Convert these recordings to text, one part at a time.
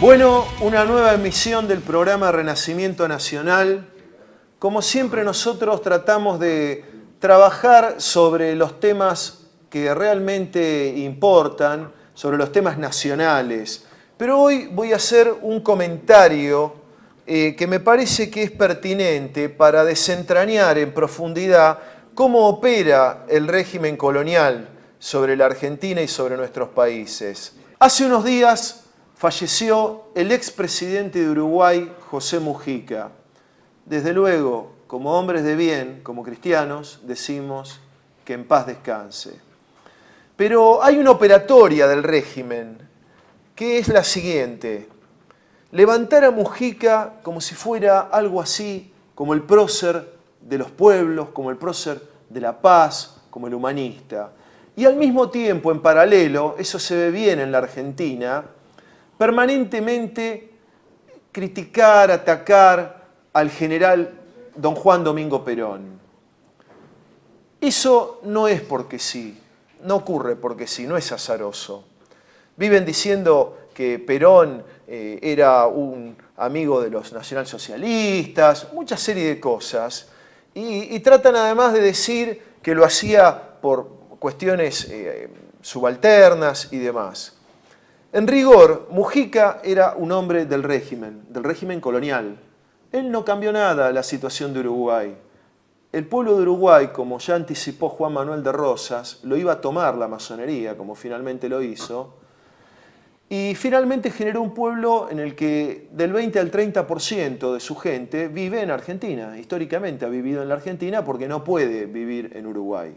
Bueno, una nueva emisión del programa Renacimiento Nacional. Como siempre nosotros tratamos de trabajar sobre los temas que realmente importan, sobre los temas nacionales. Pero hoy voy a hacer un comentario que me parece que es pertinente para desentrañar en profundidad cómo opera el régimen colonial sobre la Argentina y sobre nuestros países. Hace unos días falleció el expresidente de Uruguay, José Mujica. Desde luego, como hombres de bien, como cristianos, decimos que en paz descanse. Pero hay una operatoria del régimen, que es la siguiente: levantar a Mujica como si fuera algo así, como el prócer de los pueblos, como el prócer de la paz, como el humanista. Y al mismo tiempo, en paralelo, eso se ve bien en la Argentina, permanentemente criticar, atacar al general don Juan Domingo Perón. Eso no es porque sí, no ocurre porque sí, no es azaroso. Viven diciendo que Perón era un amigo de los nacionalsocialistas, mucha serie de cosas, y tratan además de decir que lo hacía por cuestiones subalternas y demás. En rigor, Mujica era un hombre del régimen colonial. Él no cambió nada la situación de Uruguay. El pueblo de Uruguay, como ya anticipó Juan Manuel de Rosas, lo iba a tomar la masonería, como finalmente lo hizo, y finalmente generó un pueblo en el que del 20 al 30% de su gente vive en Argentina. Históricamente ha vivido en la Argentina porque no puede vivir en Uruguay.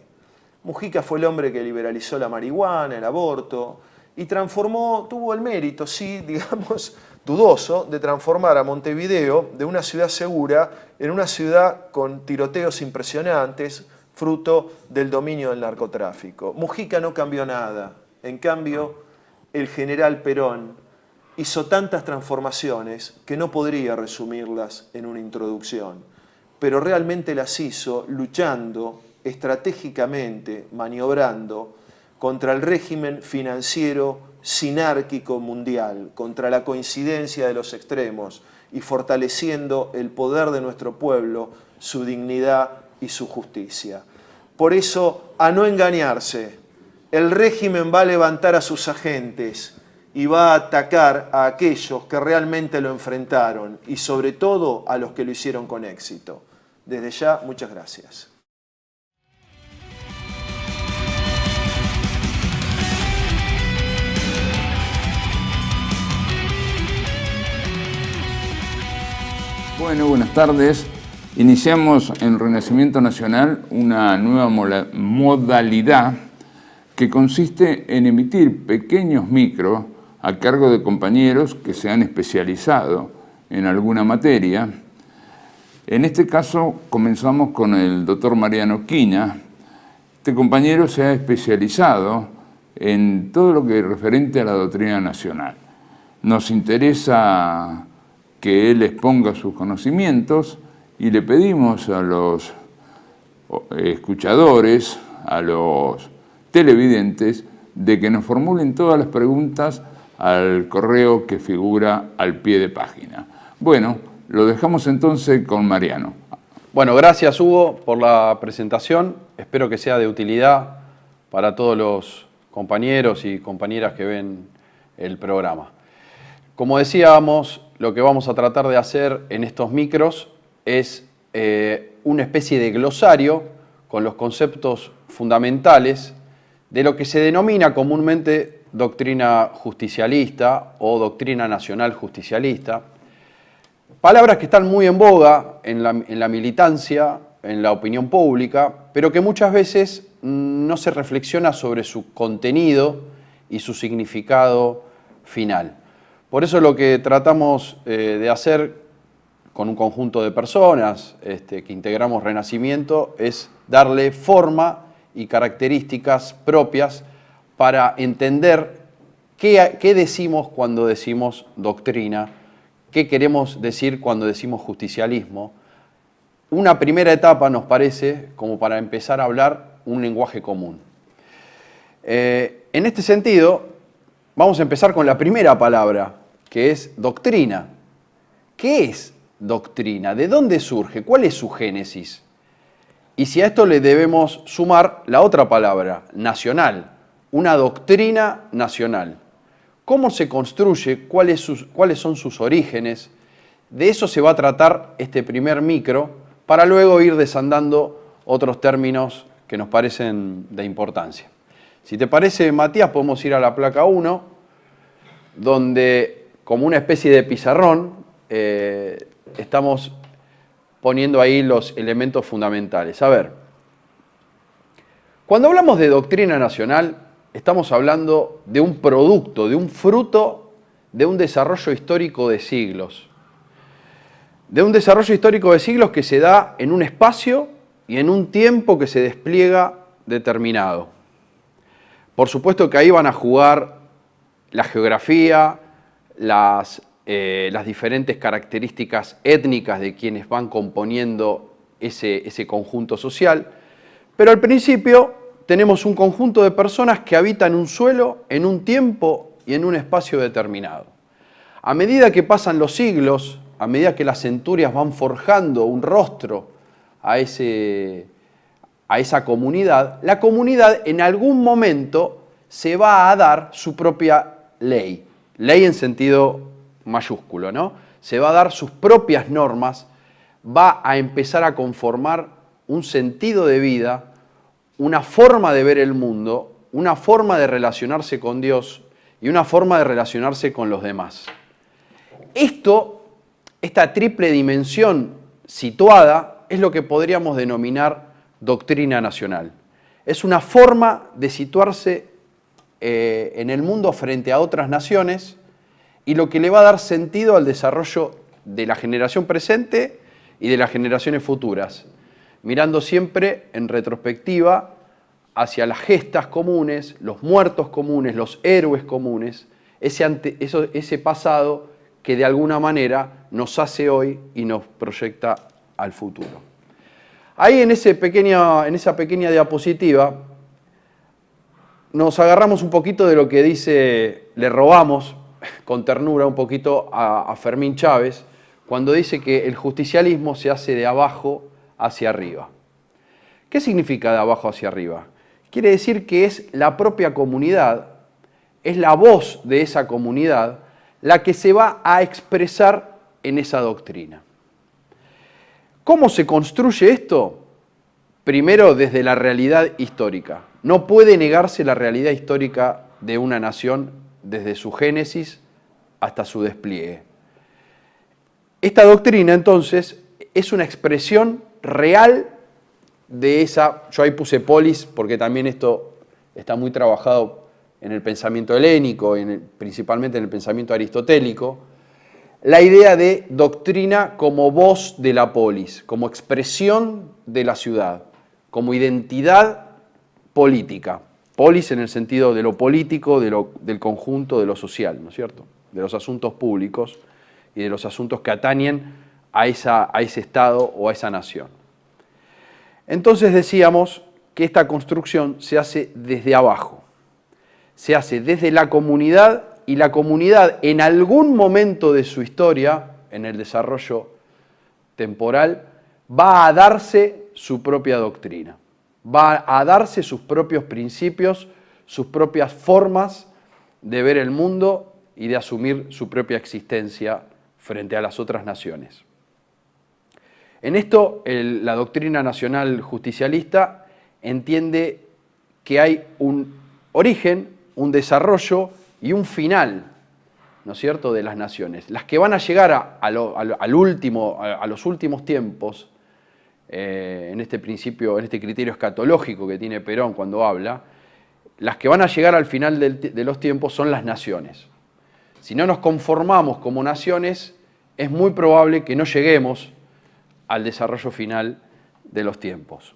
Mujica fue el hombre que liberalizó la marihuana, el aborto, y tuvo el mérito, sí, digamos, dudoso, de transformar a Montevideo de una ciudad segura en una ciudad con tiroteos impresionantes, fruto del dominio del narcotráfico. Mujica no cambió nada. En cambio, el general Perón hizo tantas transformaciones que no podría resumirlas en una introducción, pero realmente las hizo luchando estratégicamente, maniobrando contra el régimen financiero sinárquico mundial, contra la coincidencia de los extremos y fortaleciendo el poder de nuestro pueblo, su dignidad y su justicia. Por eso, a no engañarse, el régimen va a levantar a sus agentes y va a atacar a aquellos que realmente lo enfrentaron y sobre todo a los que lo hicieron con éxito. Desde ya, muchas gracias. Bueno, buenas tardes. Iniciamos en Renacimiento Nacional una nueva modalidad que consiste en emitir pequeños micros a cargo de compañeros que se han especializado en alguna materia. En este caso comenzamos con el doctor Mariano Quina. Este compañero se ha especializado en todo lo que es referente a la doctrina nacional. Nos interesa que él exponga sus conocimientos y le pedimos a los escuchadores, a los televidentes, de que nos formulen todas las preguntas al correo que figura al pie de página. Bueno, lo dejamos entonces con Mariano. Bueno, gracias Hugo por la presentación. Espero que sea de utilidad para todos los compañeros y compañeras que ven el programa. Como decíamos, lo que vamos a tratar de hacer en estos micros es una especie de glosario con los conceptos fundamentales de lo que se denomina comúnmente doctrina justicialista o doctrina nacional justicialista. Palabras que están muy en boga en la militancia, en la opinión pública, pero que muchas veces no se reflexiona sobre su contenido y su significado final. Por eso lo que tratamos de hacer con un conjunto de personas que integramos Renacimiento es darle forma y características propias para entender qué decimos cuando decimos doctrina, qué queremos decir cuando decimos justicialismo. Una primera etapa nos parece como para empezar a hablar un lenguaje común. En este sentido, vamos a empezar con la primera palabra que es doctrina. ¿Qué es doctrina? ¿De dónde surge? ¿Cuál es su génesis? Y si a esto le debemos sumar la otra palabra, nacional, una doctrina nacional. ¿Cómo se construye? ¿Cuáles son sus orígenes? De eso se va a tratar este primer micro, para luego ir desandando otros términos que nos parecen de importancia. Si te parece, Matías, podemos ir a la placa 1, donde, como una especie de pizarrón, estamos poniendo ahí los elementos fundamentales. A ver, cuando hablamos de doctrina nacional, estamos hablando de un producto, de un fruto, de un desarrollo histórico de siglos. De un desarrollo histórico de siglos que se da en un espacio y en un tiempo que se despliega determinado. Por supuesto que ahí van a jugar la geografía, las diferentes características étnicas de quienes van componiendo ese conjunto social, pero al principio tenemos un conjunto de personas que habitan un suelo en un tiempo y en un espacio determinado. A medida que pasan los siglos, a medida que las centurias van forjando un rostro a esa comunidad, la comunidad en algún momento se va a dar su propia ley, ley en sentido mayúsculo, ¿no? Se va a dar sus propias normas, va a empezar a conformar un sentido de vida, una forma de ver el mundo, una forma de relacionarse con Dios y una forma de relacionarse con los demás. Esta triple dimensión situada es lo que podríamos denominar doctrina nacional. Es una forma de situarse en el mundo frente a otras naciones y lo que le va a dar sentido al desarrollo de la generación presente y de las generaciones futuras, mirando siempre en retrospectiva hacia las gestas comunes, los muertos comunes, los héroes comunes, ese pasado que de alguna manera nos hace hoy y nos proyecta al futuro. Ahí en esa pequeña diapositiva nos agarramos un poquito de lo que dice, le robamos con ternura un poquito a Fermín Chávez, cuando dice que el justicialismo se hace de abajo hacia arriba. ¿Qué significa de abajo hacia arriba? Quiere decir que es la propia comunidad, es la voz de esa comunidad la que se va a expresar en esa doctrina. ¿Cómo se construye esto? Primero, desde la realidad histórica. No puede negarse la realidad histórica de una nación desde su génesis hasta su despliegue. Esta doctrina, entonces, es una expresión real de esa... Yo ahí puse polis porque también esto está muy trabajado en el pensamiento helénico, principalmente en el pensamiento aristotélico, la idea de doctrina como voz de la polis, como expresión de la ciudad, como identidad política. Polis en el sentido de lo político, del conjunto, de lo social, ¿no es cierto? De los asuntos públicos y de los asuntos que atañen a ese Estado o a esa nación. Entonces decíamos que esta construcción se hace desde abajo. Se hace desde la comunidad y la comunidad en algún momento de su historia, en el desarrollo temporal, va a darse su propia doctrina, va a darse sus propios principios, sus propias formas de ver el mundo y de asumir su propia existencia frente a las otras naciones. En esto, la doctrina nacional justicialista entiende que hay un origen, un desarrollo y un final, ¿no es cierto?, de las naciones. Las que van a llegar a los últimos tiempos, en este principio, en este criterio escatológico que tiene Perón cuando habla, las que van a llegar al final de los tiempos son las naciones. Si no nos conformamos como naciones, es muy probable que no lleguemos al desarrollo final de los tiempos.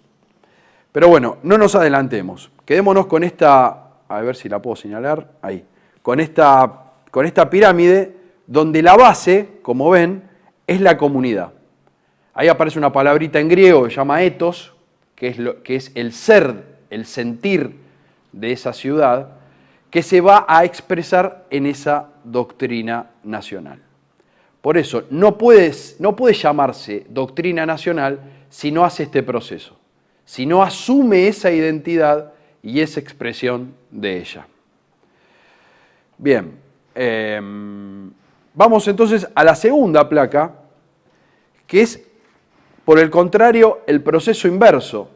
Pero bueno, no nos adelantemos. Quedémonos con esta... A ver si la puedo señalar, ahí, con esta pirámide donde la base, como ven, es la comunidad. Ahí aparece una palabrita en griego que se llama ethos, que es el ser, el sentir de esa ciudad, que se va a expresar en esa doctrina nacional. Por eso, no puede llamarse doctrina nacional si no hace este proceso, si no asume esa identidad y esa expresión de ella. Bien, vamos entonces a la segunda placa, que es, por el contrario, el proceso inverso.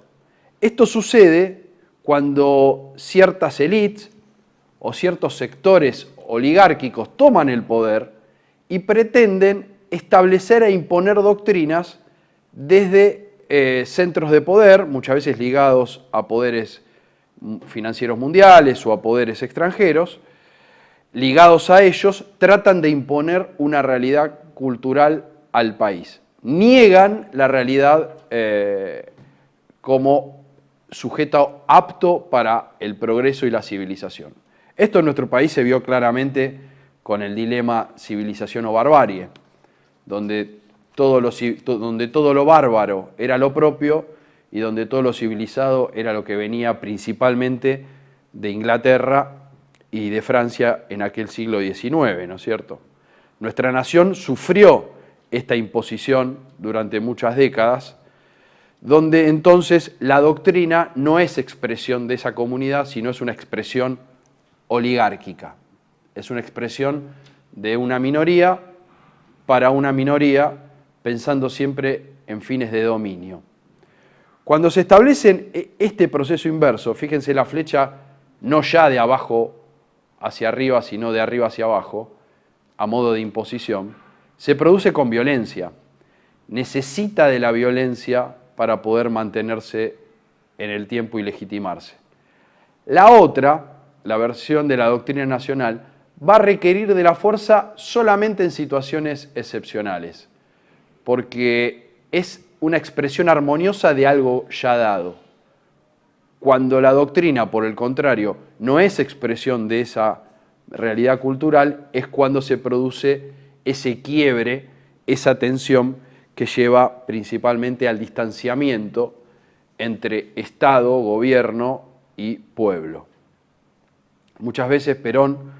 Esto sucede cuando ciertas élites o ciertos sectores oligárquicos toman el poder y pretenden establecer e imponer doctrinas desde centros de poder, muchas veces ligados a poderes financieros mundiales o a poderes extranjeros. Ligados a ellos, tratan de imponer una realidad cultural al país. Niegan la realidad como sujeto apto para el progreso y la civilización. Esto en nuestro país se vio claramente con el dilema civilización o barbarie, donde todo lo bárbaro era lo propio y donde todo lo civilizado era lo que venía principalmente de Inglaterra y de Francia en aquel siglo XIX, ¿no es cierto? Nuestra nación sufrió esta imposición durante muchas décadas, donde entonces la doctrina no es expresión de esa comunidad, sino es una expresión oligárquica. Es una expresión de una minoría para una minoría, pensando siempre en fines de dominio. Cuando se establece este proceso inverso, fíjense la flecha no ya de abajo hacia arriba, sino de arriba hacia abajo, a modo de imposición, se produce con violencia. Necesita de la violencia para poder mantenerse en el tiempo y legitimarse. La otra, la versión de la doctrina nacional, va a requerir de la fuerza solamente en situaciones excepcionales, porque es una expresión armoniosa de algo ya dado. Cuando la doctrina, por el contrario, no es expresión de esa realidad cultural, es cuando se produce ese quiebre, esa tensión que lleva principalmente al distanciamiento entre Estado, gobierno y pueblo. Muchas veces Perón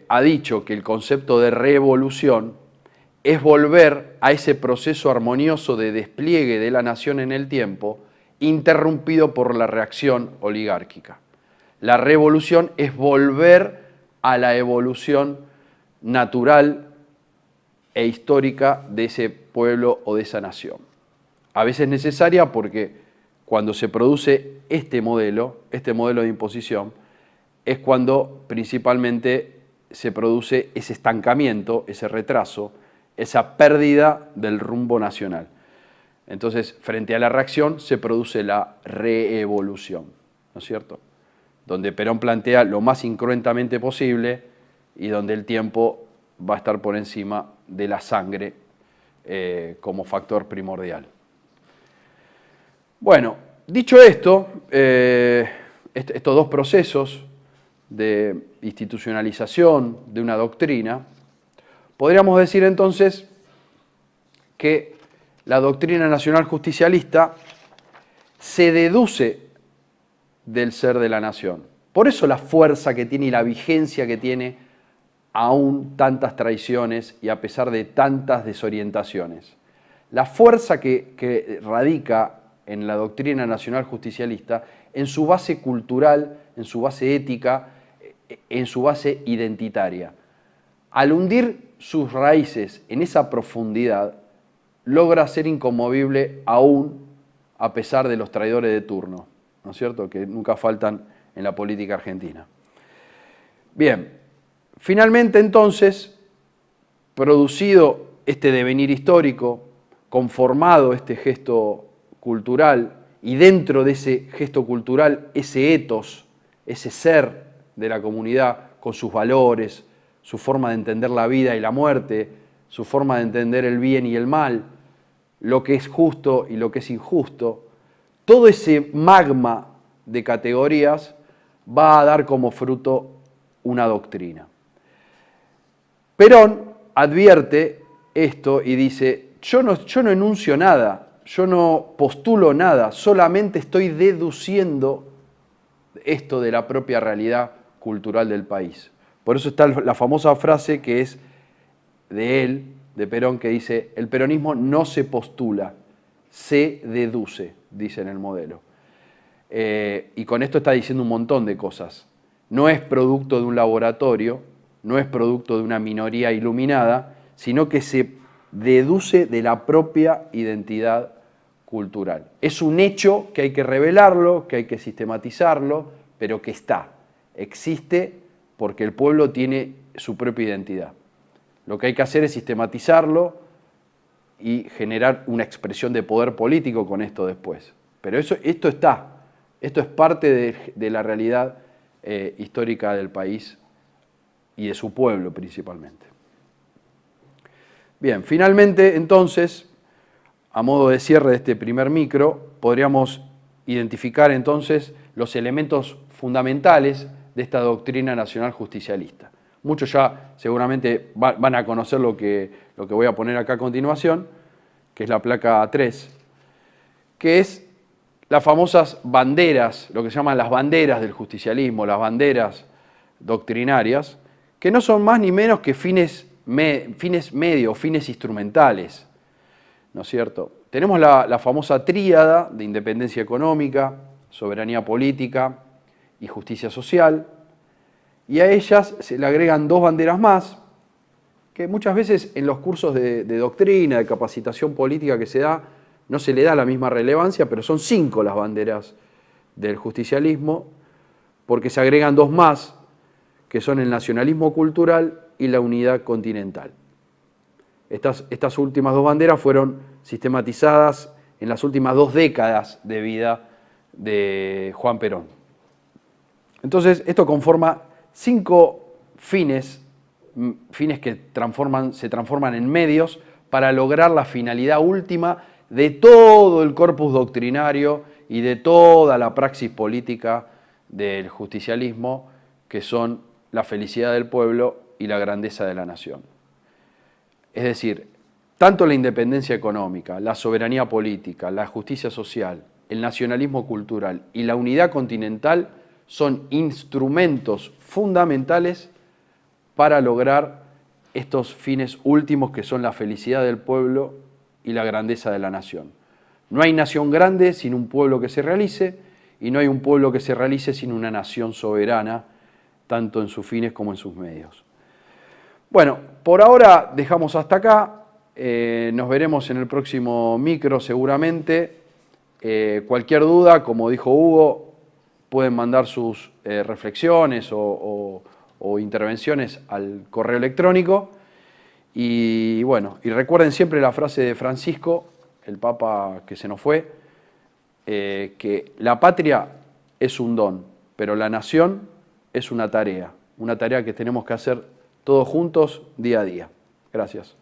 ha dicho que el concepto de revolución es volver a ese proceso armonioso de despliegue de la nación en el tiempo, interrumpido por la reacción oligárquica. La revolución es volver a la evolución natural e histórica de ese pueblo o de esa nación. A veces necesaria porque cuando se produce este modelo de imposición, es cuando principalmente se produce ese estancamiento, ese retraso, esa pérdida del rumbo nacional. Entonces, frente a la reacción se produce la reevolución, ¿no es cierto? Donde Perón plantea lo más incruentamente posible y donde el tiempo va a estar por encima de la sangre como factor primordial. Bueno, dicho esto, estos dos procesos de institucionalización de una doctrina, podríamos decir entonces que la doctrina nacional justicialista se deduce del ser de la nación. Por eso la fuerza que tiene y la vigencia que tiene aún tantas traiciones y a pesar de tantas desorientaciones. La fuerza que radica en la doctrina nacional justicialista, en su base cultural, en su base ética, en su base identitaria. Al hundir sus raíces en esa profundidad, logra ser inconmovible aún a pesar de los traidores de turno, ¿no es cierto?, que nunca faltan en la política argentina. Bien, finalmente entonces, producido este devenir histórico, conformado este gesto cultural y dentro de ese gesto cultural ese etos, ese ser de la comunidad con sus valores, su forma de entender la vida y la muerte, su forma de entender el bien y el mal, lo que es justo y lo que es injusto, todo ese magma de categorías va a dar como fruto una doctrina. Perón advierte esto y dice, yo no enuncio nada, yo no postulo nada, solamente estoy deduciendo esto de la propia realidad cultural del país. Por eso está la famosa frase que es de él, de Perón, que dice: el peronismo no se postula, se deduce, dice en el modelo. Y con esto está diciendo un montón de cosas. No es producto de un laboratorio, no es producto de una minoría iluminada, sino que se deduce de la propia identidad cultural. Es un hecho que hay que revelarlo, que hay que sistematizarlo, pero que existe porque el pueblo tiene su propia identidad. Lo que hay que hacer es sistematizarlo y generar una expresión de poder político con esto después. Pero esto es parte de la realidad histórica del país y de su pueblo principalmente. Bien, finalmente entonces, a modo de cierre de este primer micro, podríamos identificar entonces los elementos fundamentales de esta doctrina nacional justicialista. Muchos ya seguramente van a conocer lo que voy a poner acá a continuación, que es la placa 3, que es las famosas banderas, lo que se llaman las banderas del justicialismo, las banderas doctrinarias, que no son más ni menos que fines medios, fines instrumentales, ¿no es cierto? Tenemos la famosa tríada de independencia económica, soberanía política y justicia social, y a ellas se le agregan dos banderas más, que muchas veces en los cursos de doctrina, de capacitación política que se da, no se le da la misma relevancia, pero son 5 las banderas del justicialismo, porque se agregan 2 más, que son el nacionalismo cultural y la unidad continental. Estas últimas 2 banderas fueron sistematizadas en las últimas 2 décadas de vida de Juan Perón. Entonces, esto conforma 5 fines que se transforman en medios para lograr la finalidad última de todo el corpus doctrinario y de toda la praxis política del justicialismo, que son la felicidad del pueblo y la grandeza de la nación. Es decir, tanto la independencia económica, la soberanía política, la justicia social, el nacionalismo cultural y la unidad continental son instrumentos fundamentales para lograr estos fines últimos, que son la felicidad del pueblo y la grandeza de la nación. No hay nación grande sin un pueblo que se realice, y no hay un pueblo que se realice sin una nación soberana, tanto en sus fines como en sus medios. Bueno, por ahora dejamos hasta acá. Nos veremos en el próximo micro seguramente. Cualquier duda, como dijo Hugo, pueden mandar sus reflexiones o intervenciones al correo electrónico. Y bueno, y recuerden siempre la frase de Francisco, el Papa que se nos fue, que la patria es un don, pero la nación es una tarea que tenemos que hacer todos juntos día a día. Gracias.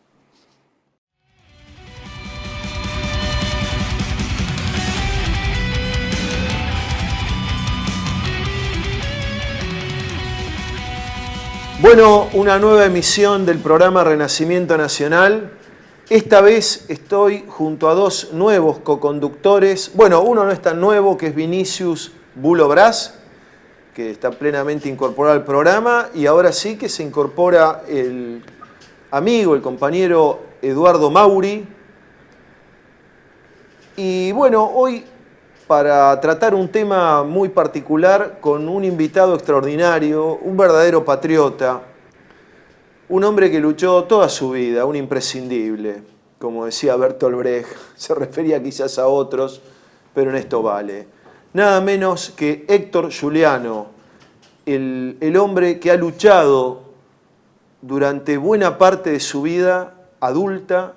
Bueno, una nueva emisión del programa Renacimiento Nacional. Esta vez estoy junto a 2 nuevos coconductores. Bueno, uno no es tan nuevo, que es Vinicius Bulo Brás, que está plenamente incorporado al programa, y ahora sí que se incorpora el amigo, el compañero Eduardo Mauri. Y bueno, hoy, para tratar un tema muy particular, con un invitado extraordinario, un verdadero patriota, un hombre que luchó toda su vida, un imprescindible, como decía Bertolt Brecht, se refería quizás a otros, pero en esto vale. Nada menos que Héctor Juliano, el hombre que ha luchado durante buena parte de su vida adulta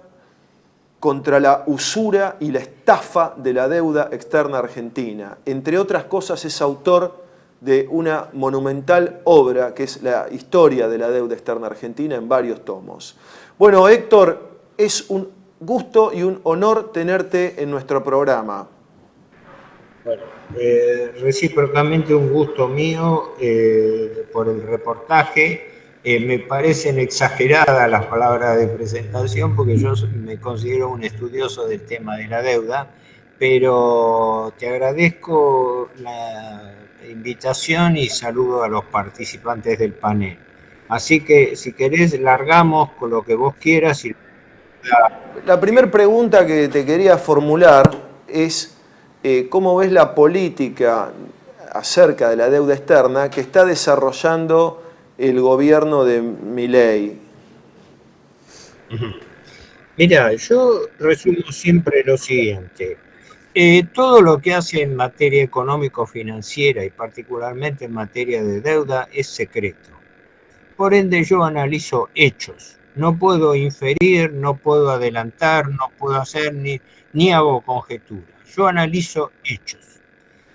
contra la usura y la estafa de la deuda externa argentina. Entre otras cosas, es autor de una monumental obra que es la historia de la deuda externa argentina en varios tomos. Bueno, Héctor, es un gusto y un honor tenerte en nuestro programa. Bueno, recíprocamente un gusto mío por el reportaje. Me parecen exageradas las palabras de presentación, porque yo me considero un estudioso del tema de la deuda, pero te agradezco la invitación y saludo a los participantes del panel. Así que si querés, largamos con lo que vos quieras. La primera pregunta que te quería formular es ¿cómo ves la política acerca de la deuda externa que está desarrollando el gobierno de Milei? Mira, yo resumo siempre lo siguiente. Todo lo que hace en materia económico-financiera y particularmente en materia de deuda es secreto. Por ende, yo analizo hechos. No puedo inferir, no puedo adelantar, no puedo hacer ni hago conjeturas. Yo analizo hechos.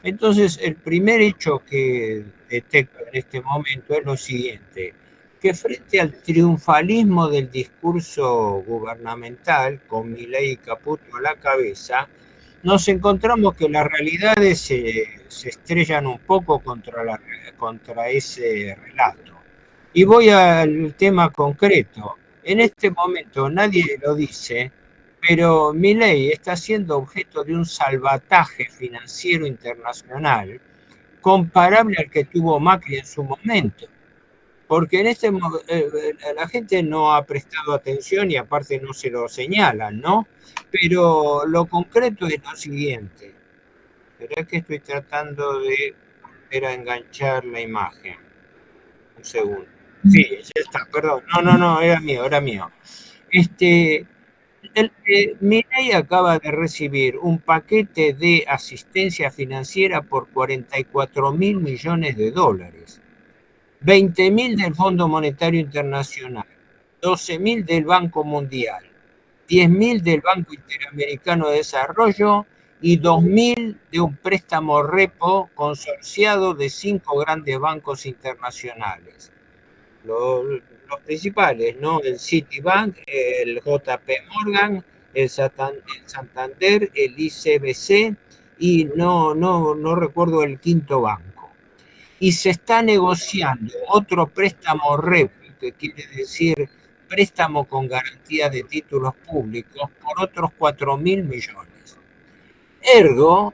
Entonces, el primer hecho que detecto en este momento es lo siguiente, que frente al triunfalismo del discurso gubernamental, con Milei y Caputo a la cabeza, nos encontramos que las realidades se estrellan un poco contra ese relato. Y voy al tema concreto. En este momento nadie lo dice, pero Milei está siendo objeto de un salvataje financiero internacional comparable al que tuvo Macri en su momento. Porque la gente no ha prestado atención y aparte no se lo señalan, ¿no? Pero lo concreto es lo siguiente. Verá que estoy tratando de volver a enganchar la imagen. Un segundo. Sí, ya está, perdón. No, era mío, era mío. Milei acaba de recibir un paquete de asistencia financiera por 44.000 millones de dólares. 20.000 del Fondo Monetario Internacional, 12.000 del Banco Mundial, 10.000 del Banco Interamericano de Desarrollo y 2.000 de un préstamo repo consorciado de 5 grandes bancos internacionales. Los principales, ¿no? El Citibank, el JP Morgan, el Santander, el ICBC y no recuerdo el quinto banco. Y se está negociando otro préstamo repo, que quiere decir préstamo con garantía de títulos públicos, por otros 4.000 millones. Ergo,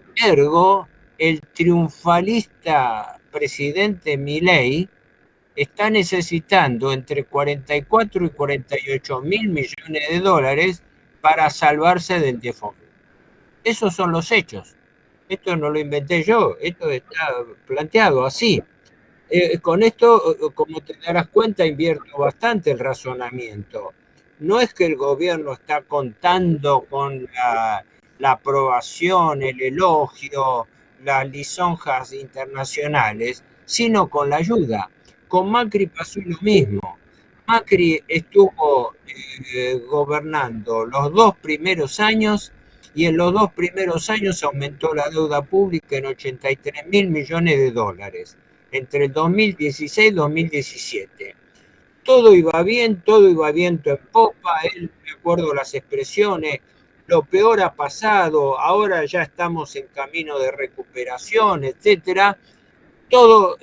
el triunfalista presidente Milei está necesitando entre 44 y 48.000 millones de dólares para salvarse del default. Esos son los hechos. Esto no lo inventé yo, esto está planteado así. Con esto, como te darás cuenta, invierto bastante el razonamiento. No es que el gobierno está contando con la aprobación, el elogio, las lisonjas internacionales, sino con la ayuda. Con Macri pasó lo mismo. Macri estuvo gobernando los 2 primeros años y en los 2 primeros años aumentó la deuda pública en 83.000 millones de dólares entre el 2016 y 2017. Todo iba bien, todo iba viento en popa, él, de acuerdo a las expresiones, lo peor ha pasado, ahora ya estamos en camino de recuperación, etcétera. Todo,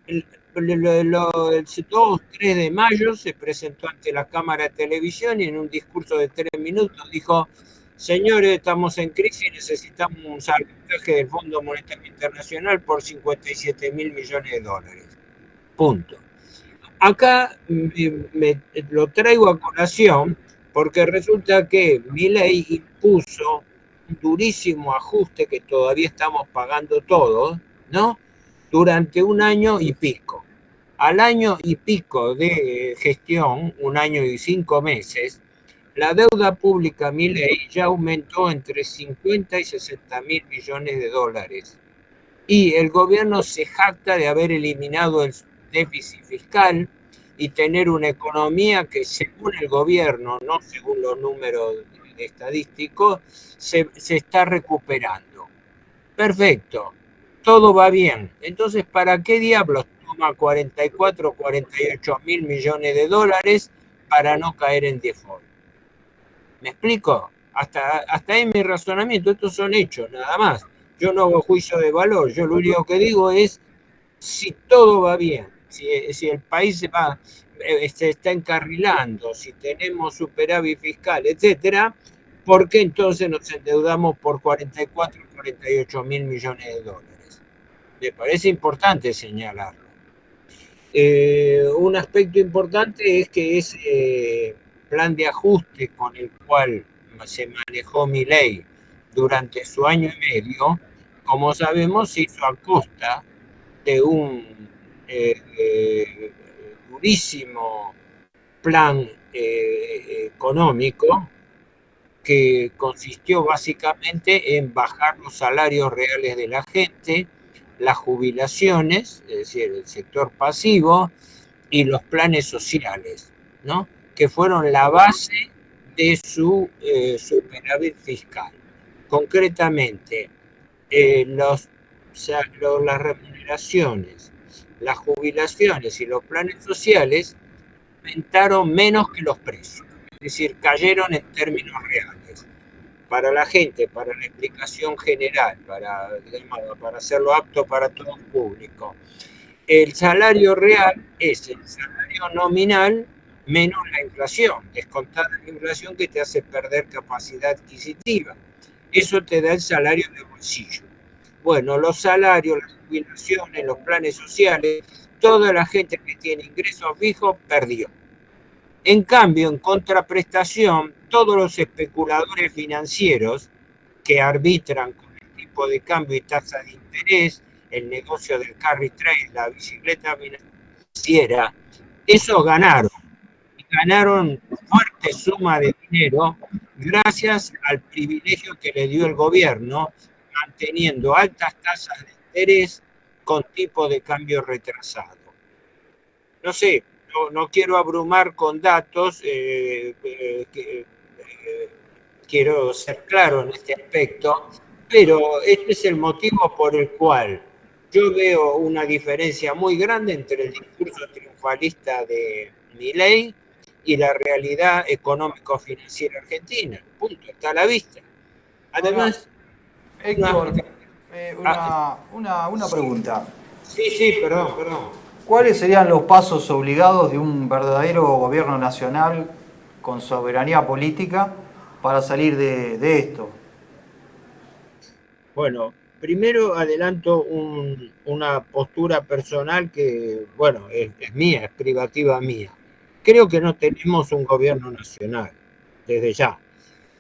el 2-3 de mayo se presentó ante la Cámara de Televisión y en un discurso de 3 minutos dijo: señores, estamos en crisis y necesitamos un salvataje del Fondo Monetario Internacional por 57.000 millones de dólares. Punto. Acá lo traigo a colación porque resulta que Milei impuso un durísimo ajuste que todavía estamos pagando todos, ¿no? Durante 1 año y pico. Al año y pico de gestión, 1 año y 5 meses, la deuda pública Milei ya aumentó entre 50 y 60.000 millones de dólares. Y el gobierno se jacta de haber eliminado el déficit fiscal y tener una economía que, según el gobierno, no según los números estadísticos, se está recuperando. Perfecto, todo va bien. Entonces, ¿para qué diablos toma 44 o 48.000 millones de dólares para no caer en default? ¿Me explico? Hasta ahí mi razonamiento. Estos son hechos, nada más. Yo no hago juicio de valor. Yo lo único que digo es, si todo va bien, si el país se está encarrilando, si tenemos superávit fiscal, etcétera, ¿por qué entonces nos endeudamos por 44 o 48.000 millones de dólares? Me parece importante señalarlo. Un aspecto importante es que ese plan de ajuste con el cual se manejó Milei durante su año y medio, como sabemos, se hizo a costa de un durísimo plan económico que consistió básicamente en bajar los salarios reales de la gente, las jubilaciones, es decir, el sector pasivo, y los planes sociales, ¿no? Que fueron la base de su superávit fiscal. Concretamente, las remuneraciones, las jubilaciones y los planes sociales aumentaron menos que los precios, es decir, cayeron en términos reales. Para la gente, para la explicación general, para hacerlo apto para todo el público. El salario real es el salario nominal menos la inflación, descontada la inflación que te hace perder capacidad adquisitiva. Eso te da el salario de bolsillo. Bueno, los salarios, las jubilaciones, los planes sociales, toda la gente que tiene ingresos fijos perdió. En cambio, en contraprestación, todos los especuladores financieros que arbitran con el tipo de cambio y tasa de interés, el negocio del carry trade, la bicicleta financiera, esos ganaron. Y ganaron fuerte suma de dinero gracias al privilegio que le dio el gobierno, manteniendo altas tasas de interés con tipo de cambio retrasado. No sé, no quiero abrumar con datos, quiero ser claro en este aspecto, pero este es el motivo por el cual yo veo una diferencia muy grande entre el discurso triunfalista de Milei y la realidad económico-financiera argentina. Punto, está a la vista. Además, Héctor, una pregunta. Sí, perdón. ¿Cuáles serían los pasos obligados de un verdadero gobierno nacional con soberanía política para salir de esto? Bueno, primero adelanto una postura personal que, bueno, es mía, es privativa mía. Creo que no tenemos un gobierno nacional, desde ya.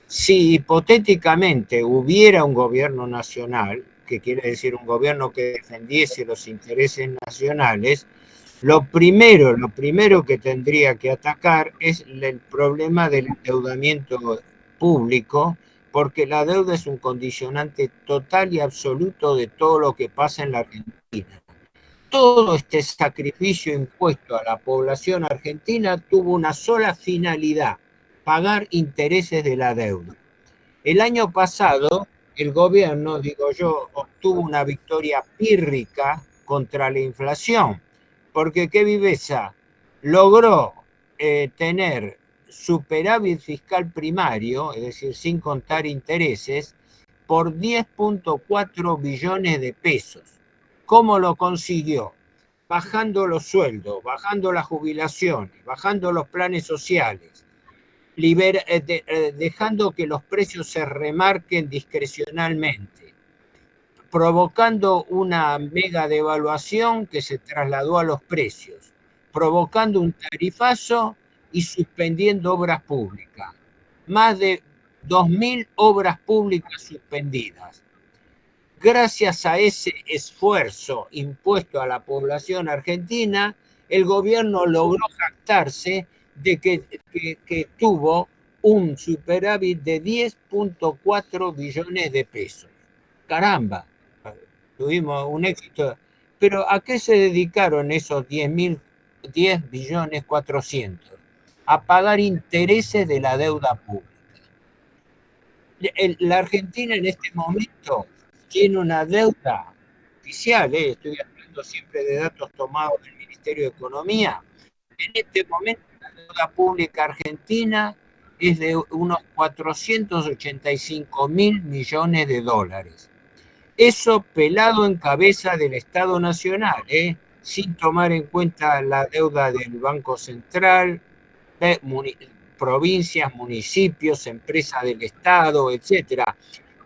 Si hipotéticamente hubiera un gobierno nacional, que quiere decir un gobierno que defendiese los intereses nacionales, lo primero que tendría que atacar es el problema del endeudamiento público, porque la deuda es un condicionante total y absoluto de todo lo que pasa en la Argentina. Todo este sacrificio impuesto a la población argentina tuvo una sola finalidad: pagar intereses de la deuda. El año pasado, el gobierno, digo yo, obtuvo una victoria pírrica contra la inflación, porque qué viveza, logró tener superávit fiscal primario, es decir, sin contar intereses, por 10.4 billones de pesos. ¿Cómo lo consiguió? Bajando los sueldos, bajando las jubilaciones, bajando los planes sociales, dejando que los precios se remarquen discrecionalmente, provocando una mega devaluación que se trasladó a los precios, provocando un tarifazo y suspendiendo obras públicas. Más de 2.000 obras públicas suspendidas. Gracias a ese esfuerzo impuesto a la población argentina, el gobierno logró jactarse de que tuvo un superávit de 10.4 billones de pesos. Caramba, tuvimos un éxito. Pero ¿a qué se dedicaron esos 10 billones 400? A pagar intereses de la deuda pública. La Argentina en este momento tiene una deuda oficial, estoy hablando siempre de datos tomados del Ministerio de Economía. En este momento la deuda pública argentina es de unos 485 mil millones de dólares. Eso pelado en cabeza del Estado Nacional, sin tomar en cuenta la deuda del Banco Central, provincias, municipios, empresas del Estado, etcétera.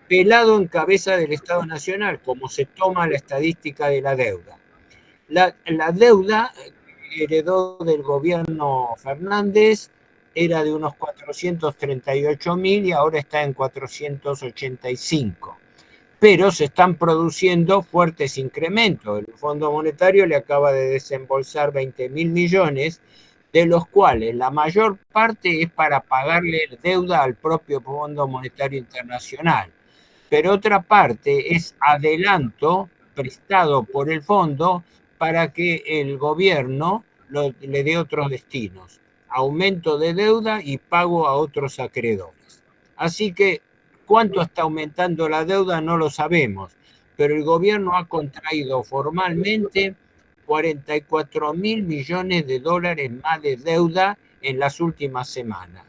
Pelado en cabeza del Estado Nacional, como se toma la estadística de la deuda. La deuda heredó del gobierno Fernández era de unos 438.000 y ahora está en 485. Pero se están produciendo fuertes incrementos. El Fondo Monetario le acaba de desembolsar 20.000 millones, de los cuales la mayor parte es para pagarle deuda al propio Fondo Monetario Internacional. Pero otra parte es adelanto prestado por el fondo para que el gobierno le dé otros destinos, aumento de deuda y pago a otros acreedores. Así que cuánto está aumentando la deuda no lo sabemos, pero el gobierno ha contraído formalmente 44.000 millones de dólares más de deuda en las últimas semanas.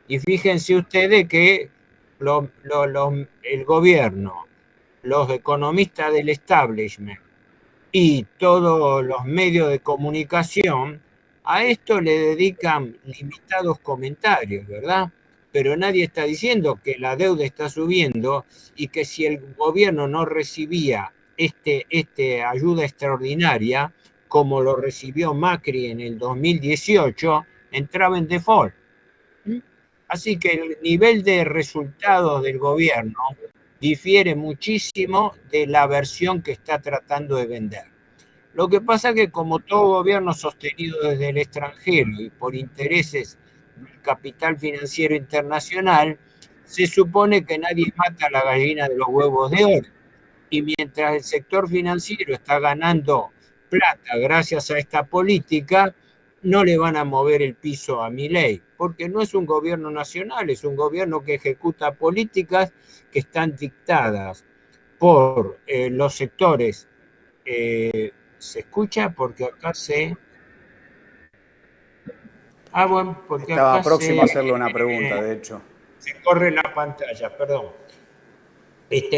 Y fíjense ustedes que el gobierno, los economistas del establishment y todos los medios de comunicación a esto le dedican limitados comentarios, ¿verdad? Pero nadie está diciendo que la deuda está subiendo y que si el gobierno no recibía ayuda extraordinaria, como lo recibió Macri en el 2018, entraba en default. Así que el nivel de resultados del gobierno difiere muchísimo de la versión que está tratando de vender. Lo que pasa es que como todo gobierno sostenido desde el extranjero y por intereses del capital financiero internacional, se supone que nadie mata a la gallina de los huevos de oro. Y mientras el sector financiero está ganando plata gracias a esta política, no le van a mover el piso a Milei, porque no es un gobierno nacional, es un gobierno que ejecuta políticas que están dictadas por los sectores. ¿Se escucha? Porque acá se... bueno, porque Estaba acá próximo a hacerle una pregunta, de hecho. se corre la pantalla, perdón.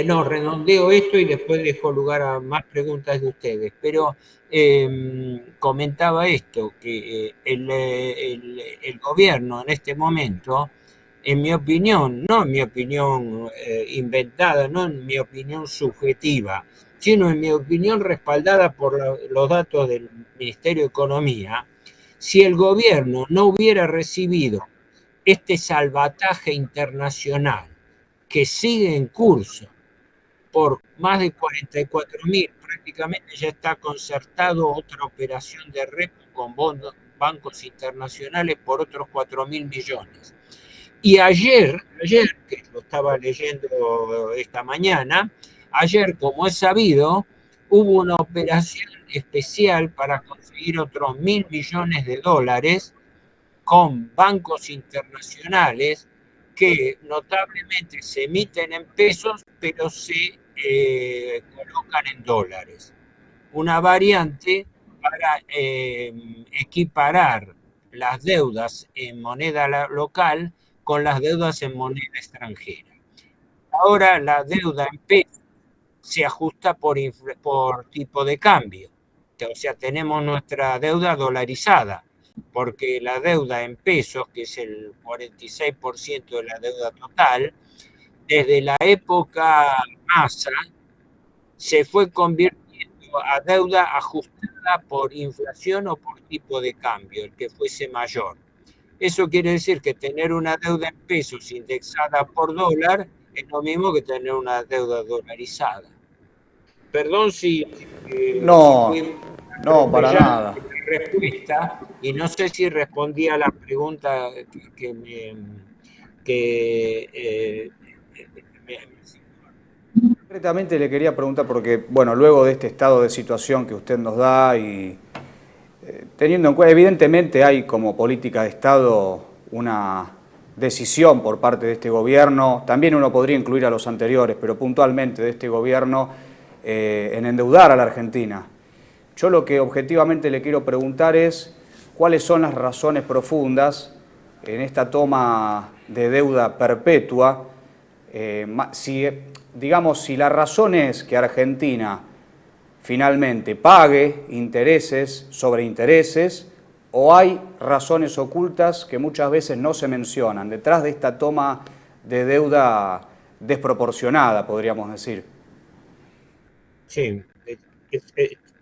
No, redondeo esto y después dejo lugar a más preguntas de ustedes. Pero comentaba esto, que el gobierno en este momento, en mi opinión, no en mi opinión inventada, no en mi opinión subjetiva, sino en mi opinión respaldada por los datos del Ministerio de Economía, si el gobierno no hubiera recibido este salvataje internacional que sigue en curso por más de 44.000, prácticamente ya está concertado otra operación de repo con bancos internacionales por otros 4.000 millones. Y ayer, que lo estaba leyendo esta mañana, ayer, como es sabido, hubo una operación especial para conseguir otros 1.000 millones de dólares con bancos internacionales que notablemente se emiten en pesos, pero se colocan en dólares. Una variante para equiparar las deudas en moneda local con las deudas en moneda extranjera. Ahora la deuda en pesos se ajusta por tipo de cambio. O sea, tenemos nuestra deuda dolarizada, porque la deuda en pesos, que es el 46% de la deuda total, desde la época Massa se fue convirtiendo a deuda ajustada por inflación o por tipo de cambio, el que fuese mayor. Eso quiere decir que tener una deuda en pesos indexada por dólar es lo mismo que tener una deuda dolarizada. Perdón si No, fui no, para nada. respuesta y no sé si respondí a la pregunta que me Concretamente le quería preguntar porque, bueno, luego de este estado de situación que usted nos da y teniendo en cuenta, evidentemente hay como política de Estado una decisión por parte de este gobierno, también uno podría incluir a los anteriores, pero puntualmente de este gobierno en endeudar a la Argentina. Yo lo que objetivamente le quiero preguntar es cuáles son las razones profundas en esta toma de deuda perpetua, si la razón es que Argentina finalmente pague intereses sobre intereses o hay razones ocultas que muchas veces no se mencionan detrás de esta toma de deuda desproporcionada, podríamos decir. Sí,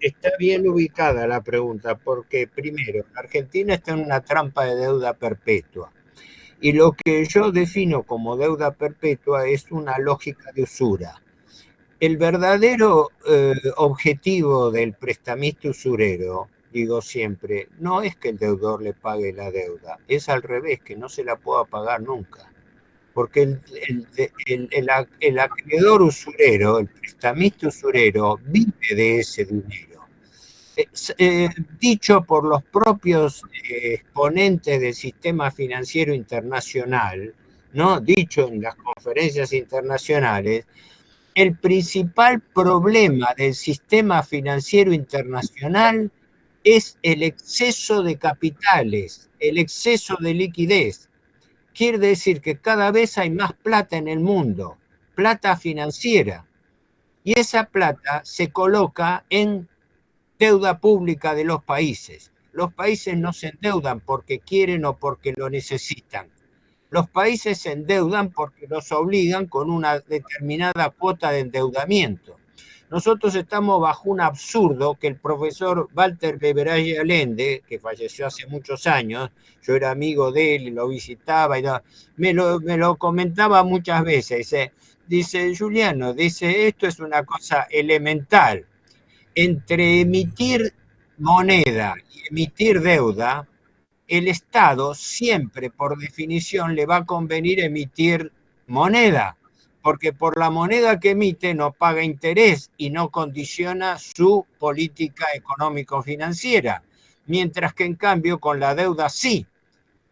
Está bien ubicada la pregunta, porque primero, Argentina está en una trampa de deuda perpetua. Y lo que yo defino como deuda perpetua es una lógica de usura. El verdadero objetivo del prestamista usurero, digo siempre, no es que el deudor le pague la deuda, es al revés, que no se la pueda pagar nunca. Porque el acreedor usurero, el prestamista usurero, vive de ese dinero. Dicho por los propios exponentes del sistema financiero internacional, ¿no? Dicho en las conferencias internacionales, el principal problema del sistema financiero internacional es el exceso de capitales, el exceso de liquidez. Quiere decir que cada vez hay más plata en el mundo, plata financiera, y esa plata se coloca en deuda pública de los países. Los países no se endeudan porque quieren o porque lo necesitan. Los países se endeudan porque los obligan con una determinada cuota de endeudamiento. Nosotros estamos bajo un absurdo que el profesor Walter Beberage Allende, que falleció hace muchos años, yo era amigo de él, lo visitaba, y me lo comentaba muchas veces. Dice, Juliano, dice, esto es una cosa elemental. Entre emitir moneda y emitir deuda, el Estado siempre, por definición, le va a convenir emitir moneda, porque por la moneda que emite no paga interés y no condiciona su política económico-financiera, mientras que en cambio con la deuda sí.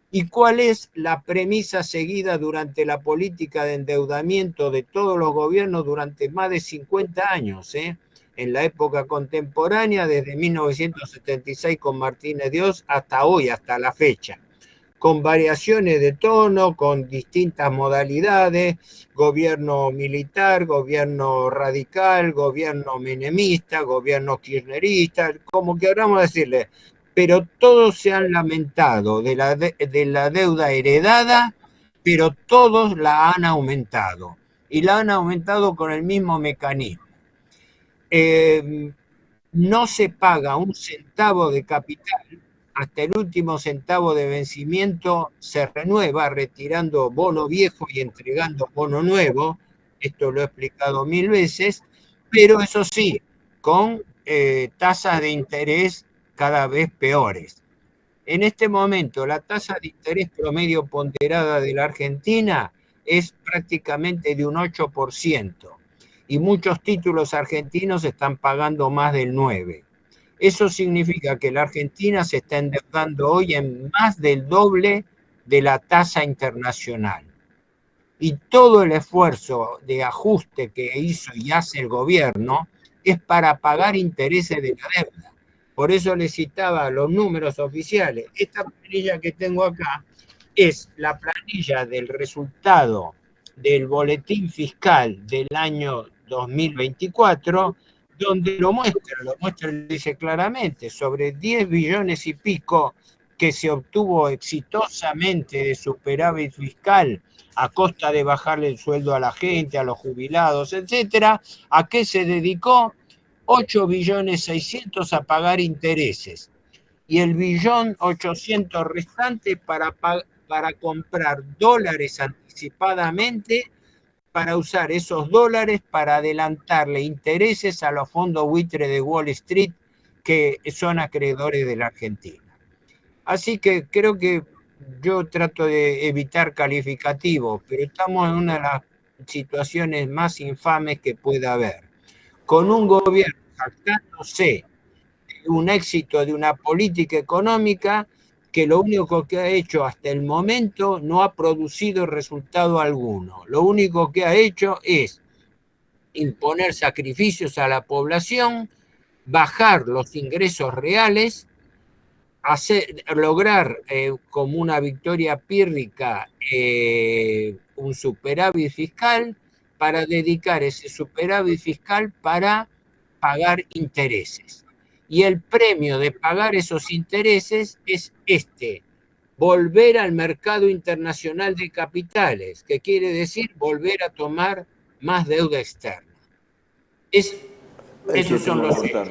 ¿Y cuál es la premisa seguida durante la política de endeudamiento de todos los gobiernos durante más de 50 años? En la época contemporánea, desde 1976 con Martínez Dios hasta hoy, hasta la fecha, con variaciones de tono, con distintas modalidades, gobierno militar, gobierno radical, gobierno menemista, gobierno kirchnerista, como queramos decirle, pero todos se han lamentado de la deuda heredada, pero todos la han aumentado, y la han aumentado con el mismo mecanismo. No se paga un centavo de capital, hasta el último centavo de vencimiento se renueva retirando bono viejo y entregando bono nuevo, esto lo he explicado 1000 veces, pero eso sí, con tasas de interés cada vez peores. En este momento la tasa de interés promedio ponderada de la Argentina es prácticamente de un 8%. Y muchos títulos argentinos están pagando más del 9%. Eso significa que la Argentina se está endeudando hoy en más del doble de la tasa internacional. Y todo el esfuerzo de ajuste que hizo y hace el gobierno es para pagar intereses de la deuda. Por eso les citaba los números oficiales. Esta planilla que tengo acá es la planilla del resultado del boletín fiscal del año 2024, donde lo muestra, dice claramente, sobre 10 billones y pico que se obtuvo exitosamente de superávit fiscal a costa de bajarle el sueldo a la gente, a los jubilados, etcétera. ¿A qué se dedicó? 8 billones 600 a pagar intereses y el 1.800.000 restante para comprar dólares anticipadamente, para usar esos dólares para adelantarle intereses a los fondos buitre de Wall Street que son acreedores de la Argentina. Así que creo que yo trato de evitar calificativos, pero estamos en una de las situaciones más infames que pueda haber. Con un gobierno jactándose de un éxito de una política económica que lo único que ha hecho hasta el momento no ha producido resultado alguno. Lo único que ha hecho es imponer sacrificios a la población, bajar los ingresos reales, lograr como una victoria pírrica un superávit fiscal, para dedicar ese superávit fiscal para pagar intereses. Y el premio de pagar esos intereses es volver al mercado internacional de capitales, que quiere decir volver a tomar más deuda externa. Es Esos son los hechos.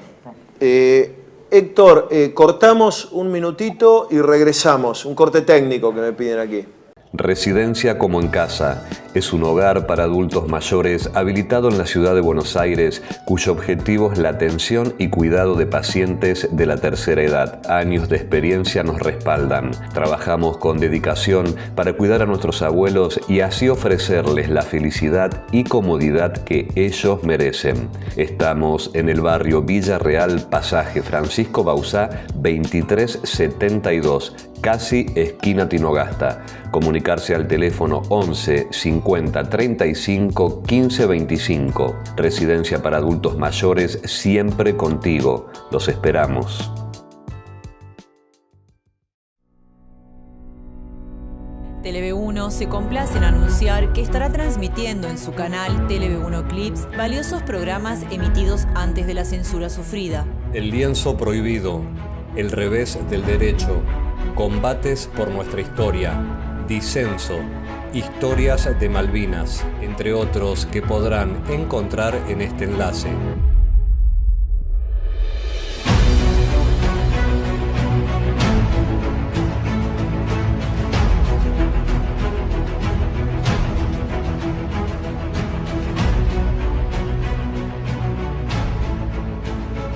Héctor, cortamos un minutito y regresamos. Un corte técnico que me piden aquí. Residencia como en casa es un hogar para adultos mayores habilitado en la ciudad de Buenos Aires, cuyo objetivo es la atención y cuidado de pacientes de la tercera edad. Años de experiencia nos respaldan. Trabajamos con dedicación para cuidar a nuestros abuelos y así ofrecerles la felicidad y comodidad que ellos merecen. Estamos en el barrio Villa Real, pasaje Francisco Bauzá, 2372, casi esquina Tinogasta. Comunicarse al teléfono 11 50 35 15 25. Residencia para adultos mayores, siempre contigo. Los esperamos. Tele-V1 se complace en anunciar que estará transmitiendo en su canal Tele-V1 Clips valiosos programas emitidos antes de la censura sufrida. El lienzo prohibido, el revés del derecho, combates por nuestra historia, disenso, historias de Malvinas, entre otros que podrán encontrar en este enlace.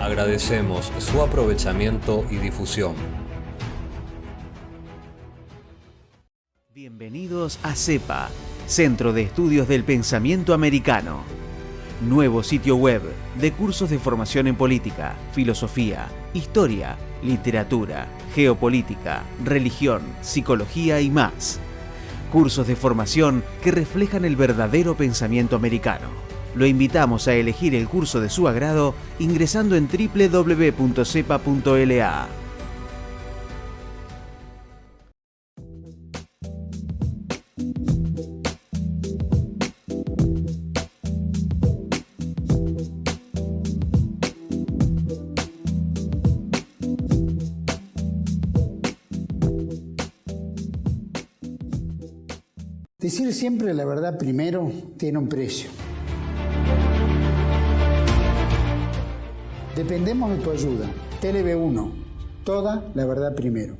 Agradecemos su aprovechamiento y difusión. Bienvenidos a CEPA, Centro de Estudios del Pensamiento Americano. Nuevo sitio web de cursos de formación en política, filosofía, historia, literatura, geopolítica, religión, psicología y más. Cursos de formación que reflejan el verdadero pensamiento americano. Lo invitamos a elegir el curso de su agrado ingresando en www.cepa.la. Decir siempre la verdad primero tiene un precio. Dependemos de tu ayuda. Tele-V1, toda la verdad primero.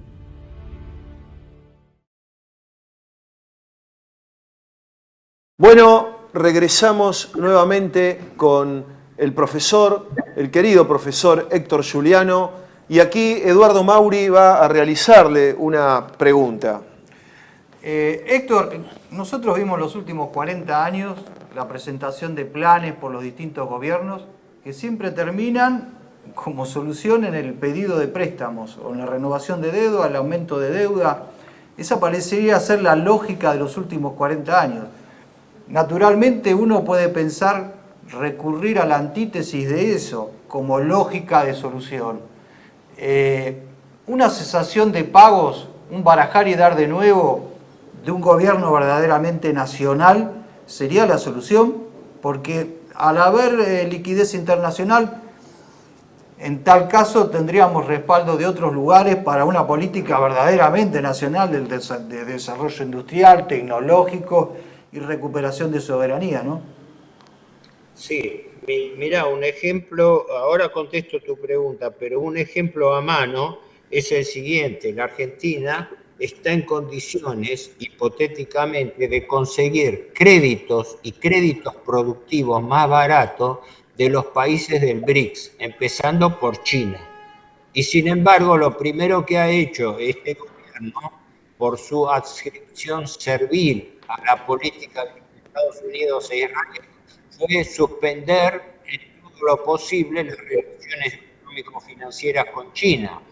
Bueno, regresamos nuevamente con el profesor, el querido profesor Héctor Giuliano, y aquí Eduardo Mauri va a realizarle una pregunta. Héctor, nosotros vimos los últimos 40 años la presentación de planes por los distintos gobiernos que siempre terminan como solución en el pedido de préstamos o en la renovación de deuda, el aumento de deuda. Esa parecería ser la lógica de los últimos 40 años. Naturalmente uno puede pensar recurrir a la antítesis de eso como lógica de solución. Una cesación de pagos, un barajar y dar de nuevo de un gobierno verdaderamente nacional sería la solución, porque al haber liquidez internacional, en tal caso tendríamos respaldo de otros lugares para una política verdaderamente nacional de desarrollo industrial, tecnológico y recuperación de soberanía, ¿no? Sí, mirá, un ejemplo, ahora contesto tu pregunta, pero un ejemplo a mano es el siguiente. La Argentina está en condiciones, hipotéticamente, de conseguir créditos y créditos productivos más baratos de los países del BRICS, empezando por China. Y sin embargo, lo primero que ha hecho este gobierno, por su adscripción servil a la política de Estados Unidos e Israel, fue suspender en todo lo posible las relaciones económico-financieras con China,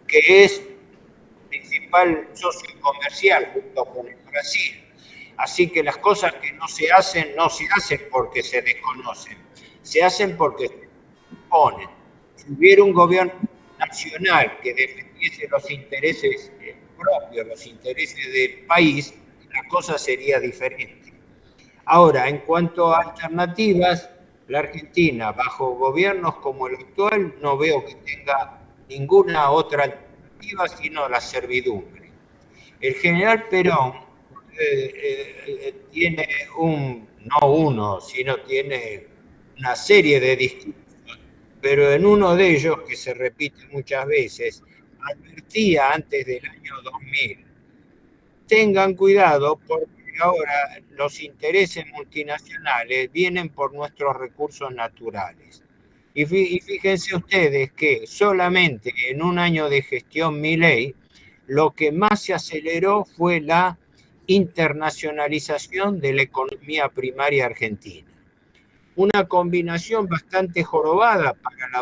que es principal socio comercial junto con el Brasil. Así que las cosas que no se hacen porque se desconocen, se hacen porque se imponen. Si hubiera un gobierno nacional que defendiese los intereses propios, los intereses del país, la cosa sería diferente. Ahora, en cuanto a alternativas, la Argentina, bajo gobiernos como el actual, no veo que tenga ninguna otra alternativa sino la servidumbre. El general Perón tiene tiene una serie de discursos pero en uno de ellos, que se repite muchas veces, advertía antes del año 2000, tengan cuidado porque ahora los intereses multinacionales vienen por nuestros recursos naturales. Y fíjense ustedes que solamente en un año de gestión Milei, lo que más se aceleró fue la internacionalización de la economía primaria argentina. Una combinación bastante jorobada para la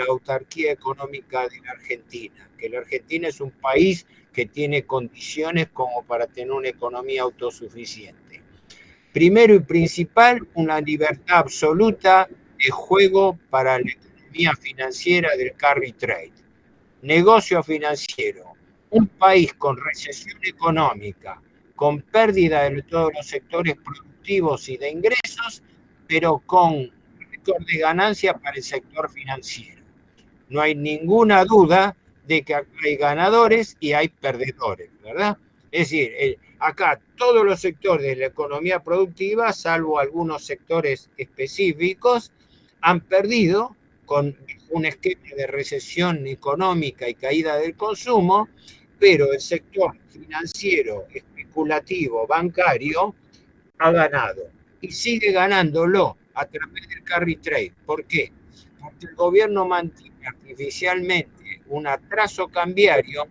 autarquía económica de la Argentina, que la Argentina es un país que tiene condiciones como para tener una economía autosuficiente. Primero y principal, una libertad absoluta de juego para la economía financiera del carry trade. Negocio financiero, un país con recesión económica, con pérdida de todos los sectores productivos y de ingresos, pero con récord de ganancia para el sector financiero. No hay ninguna duda de que acá hay ganadores y hay perdedores, ¿verdad? Es decir, acá todos los sectores de la economía productiva, salvo algunos sectores específicos, han perdido con un esquema de recesión económica y caída del consumo, pero el sector financiero, especulativo, bancario, ha ganado. Y sigue ganándolo a través del carry trade. ¿Por qué? Porque el gobierno mantiene artificialmente un atraso cambiario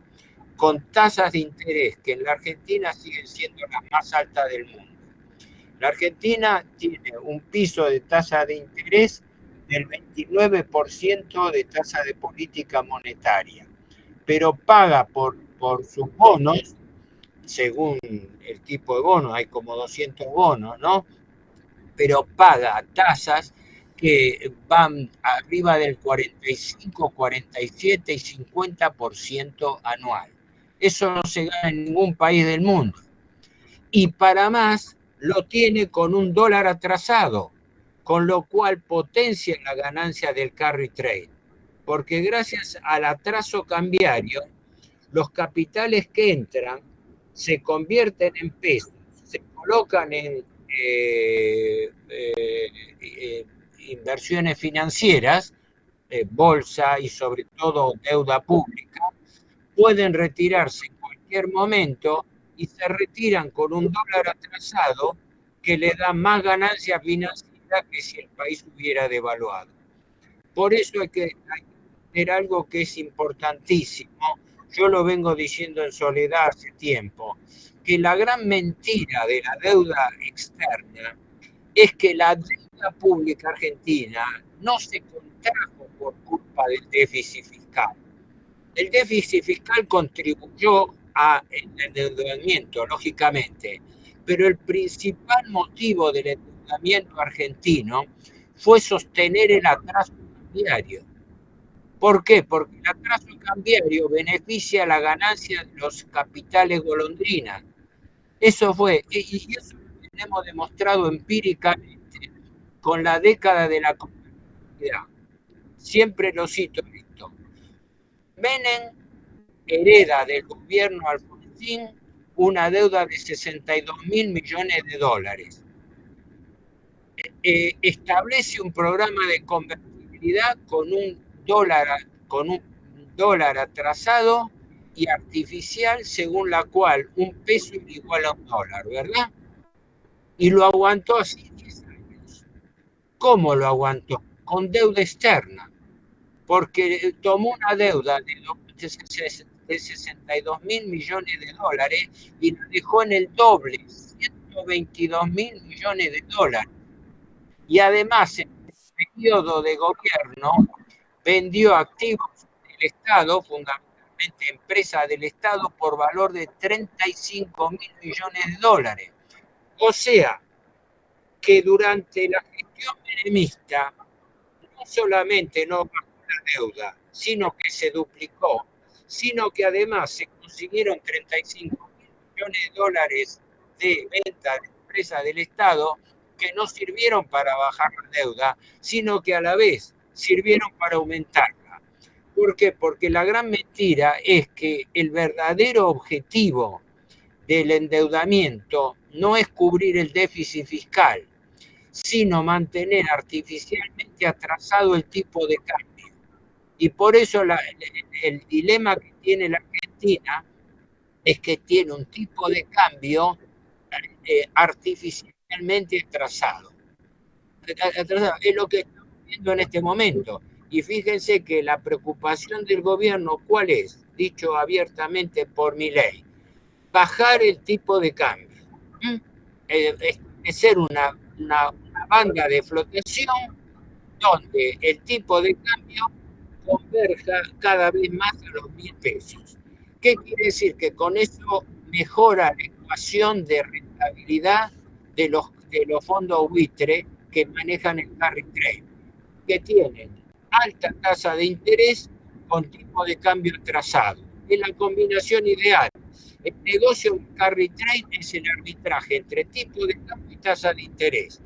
con tasas de interés que en la Argentina siguen siendo las más altas del mundo. La Argentina tiene un piso de tasa de interés del 29% de tasa de política monetaria, pero paga por sus bonos, según el tipo de bonos, hay como 200 bonos, ¿no? Pero paga tasas que van arriba del 45, 47 y 50% anual. Eso no se gana en ningún país del mundo. Y para más, lo tiene con un dólar atrasado, con lo cual potencia la ganancia del carry trade. Porque gracias al atraso cambiario, los capitales que entran se convierten en pesos, se colocan en inversiones financieras, bolsa y sobre todo deuda pública, pueden retirarse en cualquier momento y se retiran con un dólar atrasado que le da más ganancia financiera que si el país hubiera devaluado. Por eso hay que tener algo que es importantísimo, yo lo vengo diciendo en soledad hace tiempo, que la gran mentira de la deuda externa es que la deuda pública argentina no se contrajo por culpa del déficit fiscal. El déficit fiscal contribuyó al endeudamiento, lógicamente, pero el principal motivo del endeudamiento argentino fue sostener el atraso cambiario. ¿Por qué? Porque el atraso cambiario beneficia la ganancia de los capitales golondrinas. Eso fue, y eso lo tenemos demostrado empíricamente con la década de la convertibilidad. Siempre lo cito esto. Menem hereda del gobierno Alfonsín una deuda de 62.000 millones de dólares. Establece un programa de convertibilidad con un dólar atrasado y artificial, según la cual un peso es igual a un dólar, ¿verdad? Y lo aguantó así 10 años. ¿Cómo lo aguantó? Con deuda externa, porque tomó una deuda de 62.000 millones de dólares y la dejó en el doble, 122.000 millones de dólares. Y además, en el periodo de gobierno, vendió activos del Estado, fundamentalmente empresas del Estado, por valor de 35.000 millones de dólares. O sea, que durante la gestión menemista, no solamente no bajó la deuda, sino que se duplicó, sino que además se consiguieron 35.000 millones de dólares de venta de empresas del Estado que no sirvieron para bajar la deuda, sino que a la vez sirvieron para aumentarla. ¿Por qué? Porque la gran mentira es que el verdadero objetivo del endeudamiento no es cubrir el déficit fiscal, sino mantener artificialmente atrasado el tipo de cambio. Y por eso el dilema que tiene la Argentina es que tiene un tipo de cambio artificialmente atrasado. Es lo que estamos viendo en este momento. Y fíjense que la preocupación del gobierno, ¿cuál es? Dicho abiertamente por Milei, bajar el tipo de cambio, ser una banda de flotación donde el tipo de cambio converja cada vez más a los 1.000 pesos. ¿Qué quiere decir? Que con eso mejora la ecuación de rentabilidad de los fondos buitre que manejan el carry trade, que tienen alta tasa de interés con tipo de cambio atrasado. Es la combinación ideal. El negocio del carry trade es el arbitraje entre tipo de cambio y tasa de interés.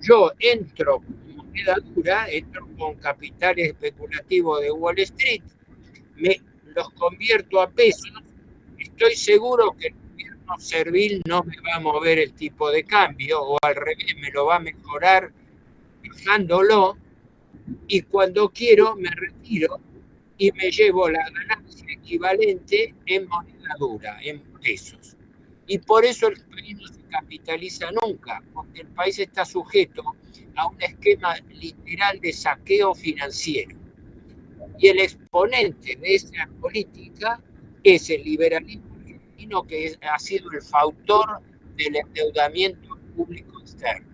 Yo entro con moneda dura, entro con capitales especulativos de Wall Street, los convierto a pesos, estoy seguro que el gobierno servil no me va a mover el tipo de cambio, o al revés, me lo va a mejorar fijándolo, y cuando quiero me retiro y me llevo la ganancia equivalente en moneda dura, en pesos. Y por eso el país no se capitaliza nunca, porque el país está sujeto a un esquema literal de saqueo financiero. Y el exponente de esa política es el liberalismo argentino, que ha sido el fautor del endeudamiento público externo.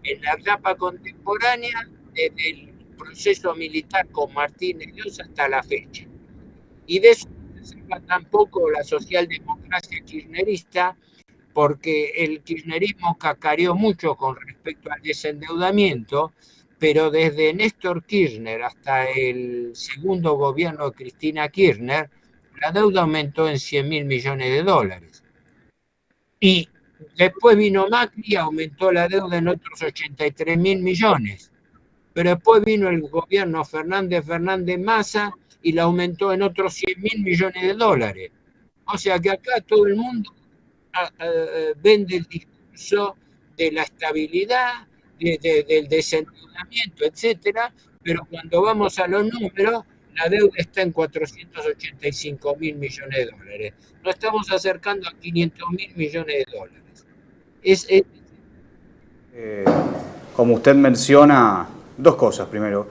En la etapa contemporánea, desde el proceso militar con Martínez Dios hasta la fecha. Y de eso no se salva tampoco la socialdemocracia kirchnerista, porque el kirchnerismo cacareó mucho con respecto al desendeudamiento, pero desde Néstor Kirchner hasta el segundo gobierno de Cristina Kirchner, la deuda aumentó en $100.000 millones. Y después vino Macri y aumentó la deuda en otros 83.000 millones. Pero después vino el gobierno Fernández Massa y la aumentó en otros $100.000 millones. O sea que acá todo el mundo vende el discurso de la estabilidad, del desendeudamiento, etcétera, pero cuando vamos a los números, la deuda está en $485.000 millones. Nos estamos acercando a $500.000 millones. Como usted menciona, dos cosas. Primero,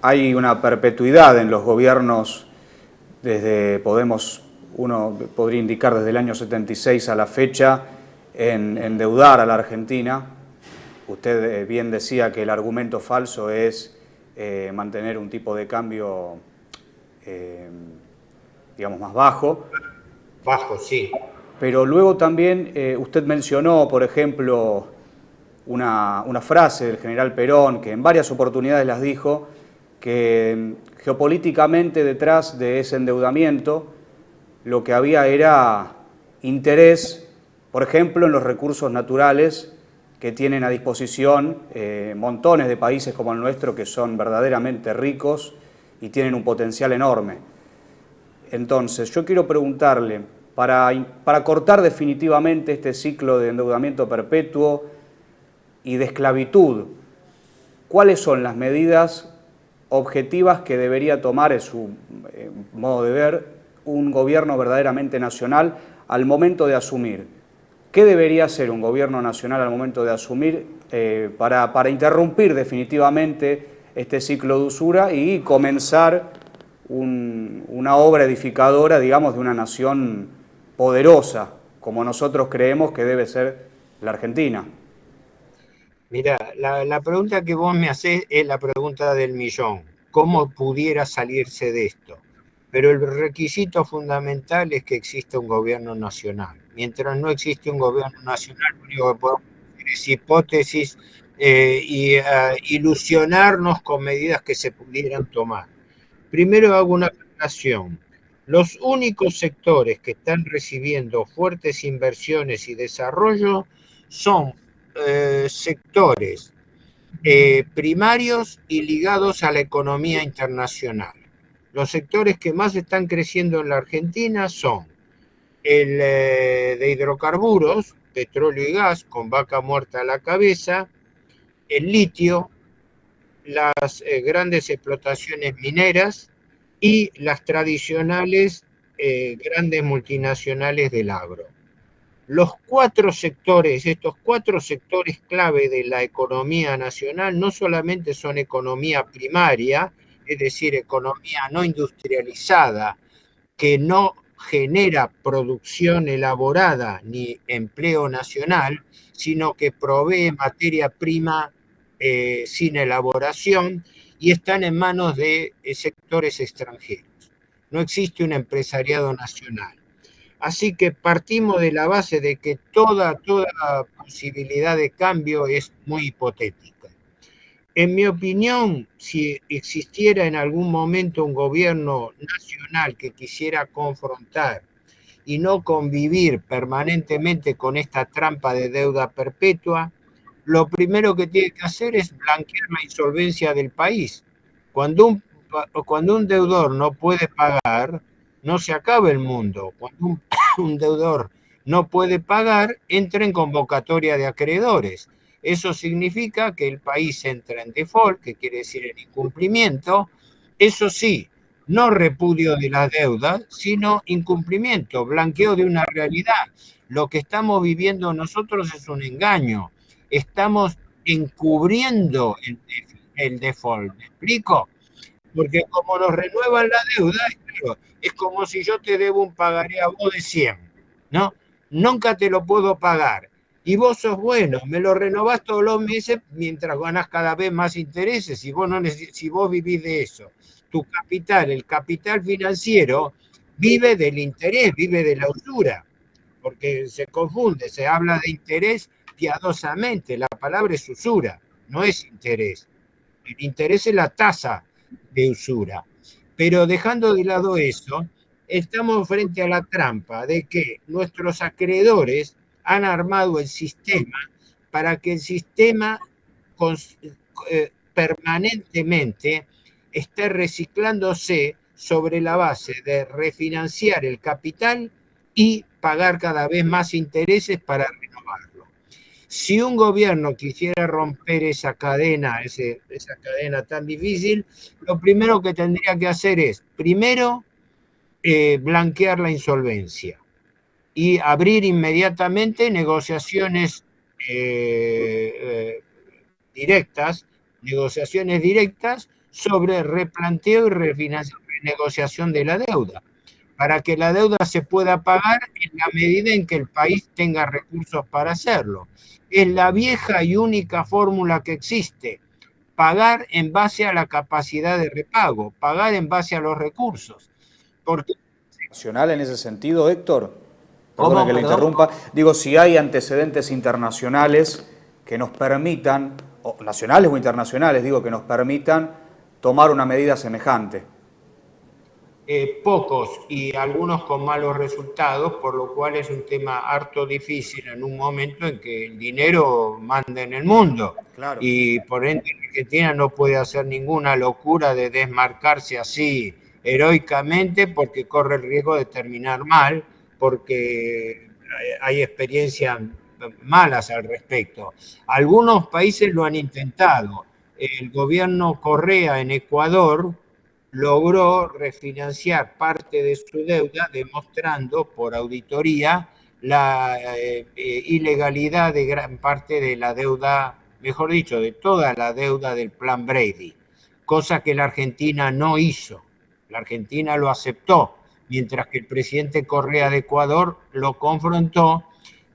hay una perpetuidad en los gobiernos desde, uno podría indicar desde el año 76 a la fecha, en endeudar a la Argentina. Usted bien decía que el argumento falso es mantener un tipo de cambio, digamos, más bajo. Bajo, sí. Pero luego también usted mencionó, por ejemplo, una frase del general Perón, que en varias oportunidades las dijo, que geopolíticamente detrás de ese endeudamiento lo que había era interés, por ejemplo, en los recursos naturales que tienen a disposición montones de países como el nuestro, que son verdaderamente ricos y tienen un potencial enorme. Entonces, yo quiero preguntarle, para cortar definitivamente este ciclo de endeudamiento perpetuo y de esclavitud, ¿cuáles son las medidas objetivas que debería tomar, en su modo de ver, un gobierno verdaderamente nacional al momento de asumir? ¿Qué debería hacer un gobierno nacional al momento de asumir para interrumpir definitivamente este ciclo de usura y comenzar una obra edificadora, digamos, de una nación poderosa, como nosotros creemos que debe ser la Argentina? Mira, la pregunta que vos me hacés es la pregunta del millón. ¿Cómo pudiera salirse de esto? Pero el requisito fundamental es que exista un gobierno nacional. Mientras no existe un gobierno nacional, lo único que podemos hacer es hipótesis y ilusionarnos con medidas que se pudieran tomar. Primero hago una aclaración. Los únicos sectores que están recibiendo fuertes inversiones y desarrollo son sectores primarios y ligados a la economía internacional. Los sectores que más están creciendo en la Argentina son el de hidrocarburos, petróleo y gas, con vaca muerta a la cabeza, el litio, las grandes explotaciones mineras y las tradicionales grandes multinacionales del agro. Los estos cuatro sectores clave de la economía nacional no solamente son economía primaria, es decir, economía no industrializada, que no genera producción elaborada ni empleo nacional, sino que provee materia prima sin elaboración y están en manos de sectores extranjeros. No existe un empresariado nacional. Así que partimos de la base de que toda posibilidad de cambio es muy hipotética. En mi opinión, si existiera en algún momento un gobierno nacional que quisiera confrontar y no convivir permanentemente con esta trampa de deuda perpetua, lo primero que tiene que hacer es blanquear la insolvencia del país. Cuando un deudor no puede pagar, no se acaba el mundo. Cuando un deudor no puede pagar, entra en convocatoria de acreedores. Eso significa que el país entra en default, que quiere decir en incumplimiento. Eso sí, no repudio de la deuda, sino incumplimiento, blanqueo de una realidad. Lo que estamos viviendo nosotros es un engaño. Estamos encubriendo el default. ¿Me explico? Porque como nos renuevan la deuda, es como si yo te debo un pagaré a vos de 100, ¿no? Nunca te lo puedo pagar. Y vos sos bueno, me lo renovás todos los meses mientras ganás cada vez más intereses. Si vos vivís de eso. Tu capital, el capital financiero, vive del interés, vive de la usura. Porque se confunde, se habla de interés piadosamente. La palabra es usura, no es interés. El interés es la tasa de usura. Pero dejando de lado eso, estamos frente a la trampa de que nuestros acreedores han armado el sistema para que el sistema permanentemente esté reciclándose sobre la base de refinanciar el capital y pagar cada vez más intereses para renovarlo. Si un gobierno quisiera romper esa cadena tan difícil, lo primero que tendría que hacer es, primero, blanquear la insolvencia y abrir inmediatamente negociaciones directas sobre replanteo y renegociación de la deuda, para que la deuda se pueda pagar en la medida en que el país tenga recursos para hacerlo. Es la vieja y única fórmula que existe: pagar en base a la capacidad de repago, pagar en base a los recursos. Porque ¿nacional en ese sentido, Héctor? Perdona que le interrumpa. Digo, si hay antecedentes internacionales que nos permitan, o nacionales o internacionales, digo, que nos permitan tomar una medida semejante. Pocos y algunos con malos resultados, por lo cual es un tema harto difícil en un momento en que el dinero manda en el mundo. Claro. Y por ende Argentina no puede hacer ninguna locura de desmarcarse así heroicamente, porque corre el riesgo de terminar mal, porque hay experiencias malas al respecto. Algunos países lo han intentado. El gobierno Correa en Ecuador logró refinanciar parte de su deuda, demostrando por auditoría la ilegalidad de gran parte de la deuda, mejor dicho, de toda la deuda del Plan Brady, cosa que la Argentina no hizo. La Argentina lo aceptó, mientras que el presidente Correa de Ecuador lo confrontó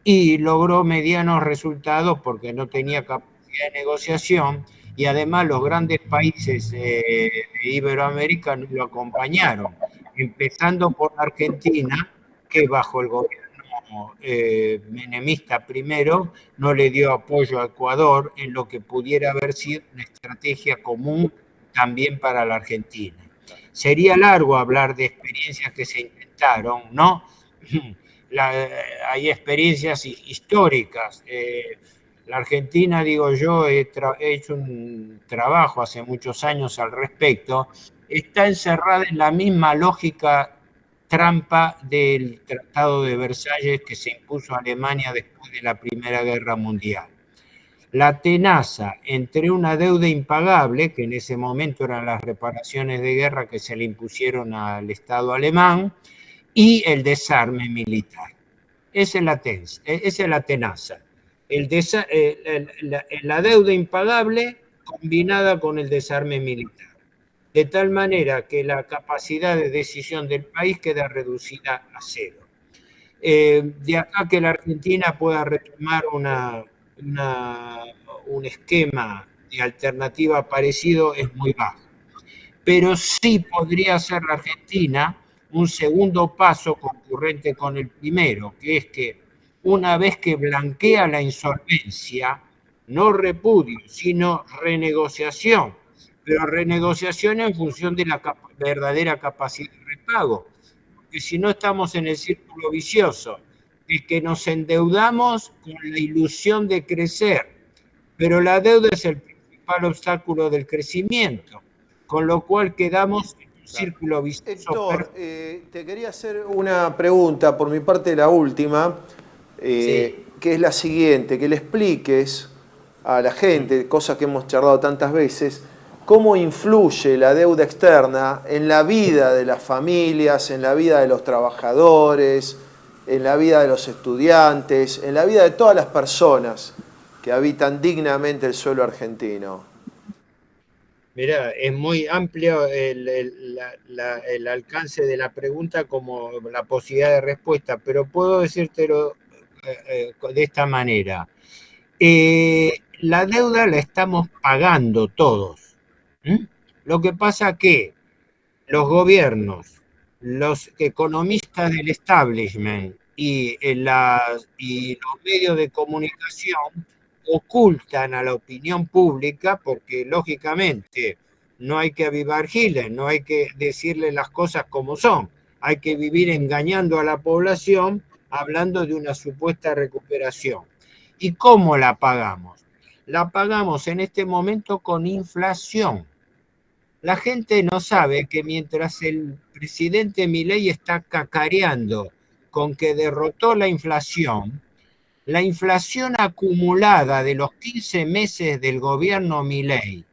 y logró medianos resultados porque no tenía capacidad de negociación. Y además los grandes países de Iberoamérica lo acompañaron, empezando por Argentina, que bajo el gobierno menemista primero no le dio apoyo a Ecuador en lo que pudiera haber sido una estrategia común también para la Argentina. Sería largo hablar de experiencias que se intentaron, ¿no? Hay experiencias históricas. La Argentina, digo yo, he hecho un trabajo hace muchos años al respecto, está encerrada en la misma lógica trampa del Tratado de Versalles que se impuso a Alemania después de la Primera Guerra Mundial. La tenaza entre una deuda impagable, que en ese momento eran las reparaciones de guerra que se le impusieron al Estado alemán, y el desarme militar. Esa es la tenaza. La deuda impagable combinada con el desarme militar. De tal manera que la capacidad de decisión del país queda reducida a cero. De acá que la Argentina pueda retomar un esquema de alternativa parecido es muy bajo. Pero sí podría ser la Argentina un segundo paso concurrente con el primero, que es que una vez que blanquea la insolvencia, no repudio, sino renegociación, pero renegociación en función de la verdadera capacidad de repago, porque si no estamos en el círculo vicioso, es que nos endeudamos con la ilusión de crecer, pero la deuda es el principal obstáculo del crecimiento, con lo cual quedamos en un círculo vicioso. Héctor, te quería hacer una pregunta, por mi parte la última, Sí. que es la siguiente, que le expliques a la gente, cosa que hemos charlado tantas veces, cómo influye la deuda externa en la vida de las familias, en la vida de los trabajadores, en la vida de los estudiantes, en la vida de todas las personas que habitan dignamente el suelo argentino. Mirá, es muy amplio el alcance de la pregunta como la posibilidad de respuesta, pero puedo decírtelo de esta manera. La deuda la estamos pagando todos. Lo que pasa que los gobiernos, los economistas del establishment y los medios de comunicación ocultan a la opinión pública porque lógicamente no hay que avivar giles, no hay que decirle las cosas como son, hay que vivir engañando a la población hablando de una supuesta recuperación. ¿Y cómo la pagamos? La pagamos en este momento con inflación. La gente no sabe que mientras el presidente Milei está cacareando con que derrotó la inflación acumulada de los 15 meses del gobierno Milei,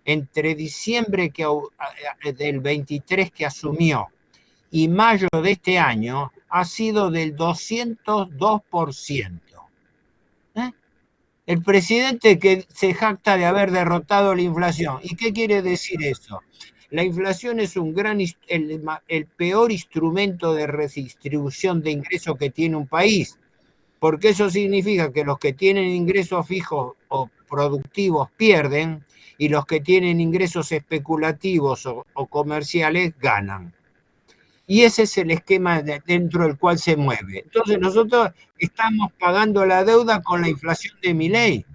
entre diciembre del 23 que asumió y mayo de este año, ha sido del 202%. El presidente que se jacta de haber derrotado la inflación. ¿Y qué quiere decir eso? La inflación es el peor instrumento de redistribución de ingresos que tiene un país, porque eso significa que los que tienen ingresos fijos o productivos pierden y los que tienen ingresos especulativos o comerciales ganan. Y ese es el esquema dentro del cual se mueve. Entonces nosotros estamos pagando la deuda con la inflación de Milei,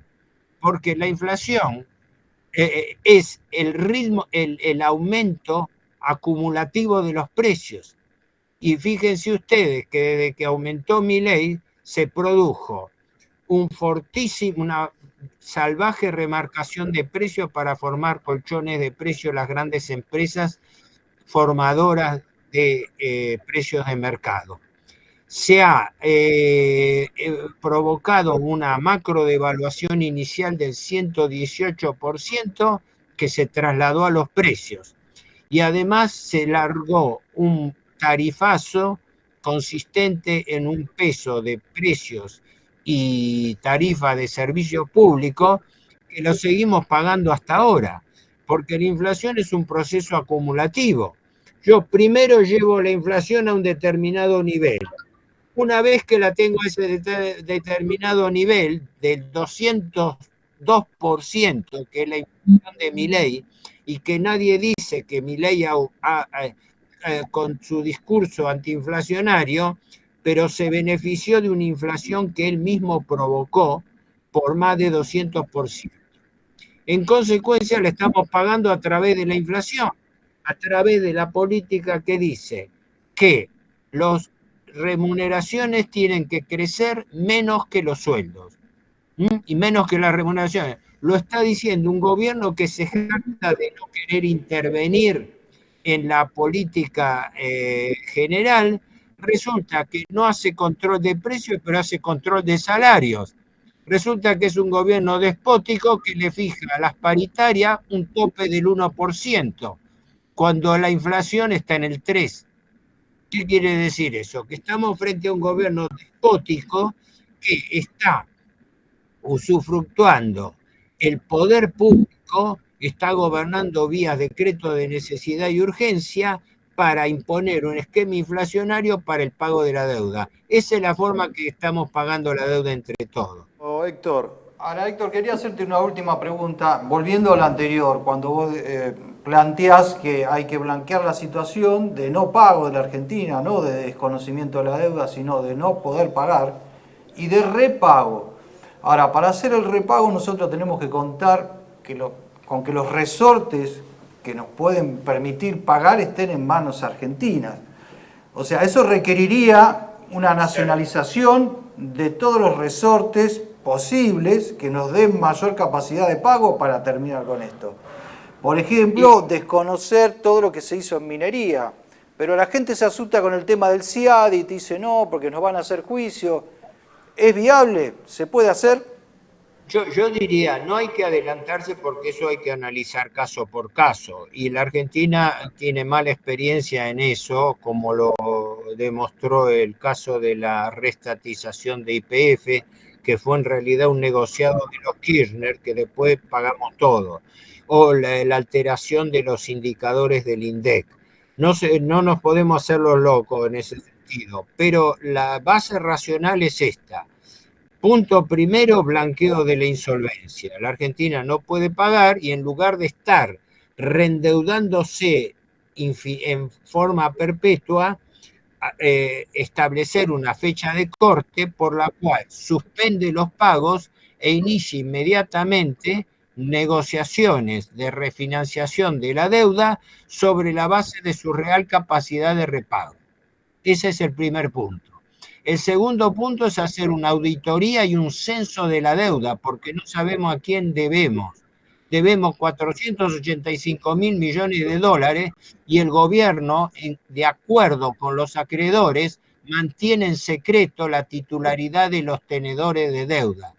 porque la inflación es el ritmo, el aumento acumulativo de los precios. Y fíjense ustedes que desde que aumentó Milei se produjo una salvaje remarcación de precios para formar colchones de precios las grandes empresas formadoras de precios de mercado. Se ha provocado una macro devaluación inicial del 118% que se trasladó a los precios. Y además se largó un tarifazo consistente en un peso de precios y tarifa de servicios públicos que lo seguimos pagando hasta ahora, porque la inflación es un proceso acumulativo. Yo primero llevo la inflación a un determinado nivel. Una vez que la tengo a ese determinado nivel del 202%, que es la inflación de Milei, y que nadie dice que Milei con su discurso antiinflacionario, pero se benefició de una inflación que él mismo provocó por más de 200%. En consecuencia, le estamos pagando a través de la inflación, a través de la política que dice que las remuneraciones tienen que crecer menos que los sueldos y menos que las remuneraciones. Lo está diciendo un gobierno que se jacta de no querer intervenir en la política general, resulta que no hace control de precios, pero hace control de salarios. Resulta que es un gobierno despótico que le fija a las paritarias un tope del 1%, cuando la inflación está en el 3%. ¿Qué quiere decir eso? Que estamos frente a un gobierno despótico que está usufructuando el poder público, está gobernando vía decreto de necesidad y urgencia para imponer un esquema inflacionario para el pago de la deuda. Esa es la forma que estamos pagando la deuda entre todos. Héctor. Ahora, Héctor, quería hacerte una última pregunta. Volviendo a la anterior, cuando vos planteás que hay que blanquear la situación de no pago de la Argentina, no de desconocimiento de la deuda, sino de no poder pagar, y de repago. Ahora, para hacer el repago nosotros tenemos que contar con que los resortes que nos pueden permitir pagar estén en manos argentinas. O sea, eso requeriría una nacionalización de todos los resortes posibles que nos den mayor capacidad de pago para terminar con esto. Por ejemplo, desconocer todo lo que se hizo en minería. Pero la gente se asusta con el tema del CIADI y te dice no, porque nos van a hacer juicio. ¿Es viable? ¿Se puede hacer? Yo diría, no hay que adelantarse porque eso hay que analizar caso por caso. Y la Argentina tiene mala experiencia en eso, como lo demostró el caso de la reestatización de YPF, que fue en realidad un negociado de los Kirchner, que después pagamos todo. O la alteración de los indicadores del INDEC. No nos podemos hacer los locos en ese sentido, pero la base racional es esta. Punto primero, blanqueo de la insolvencia. La Argentina no puede pagar y en lugar de estar reendeudándose en forma perpetua, establecer una fecha de corte por la cual suspende los pagos e inicia inmediatamente negociaciones de refinanciación de la deuda sobre la base de su real capacidad de repago. Ese es el primer punto. El segundo punto es hacer una auditoría y un censo de la deuda, porque no sabemos a quién debemos. Debemos 485 mil millones de dólares y el gobierno, de acuerdo con los acreedores, mantiene en secreto la titularidad de los tenedores de deuda.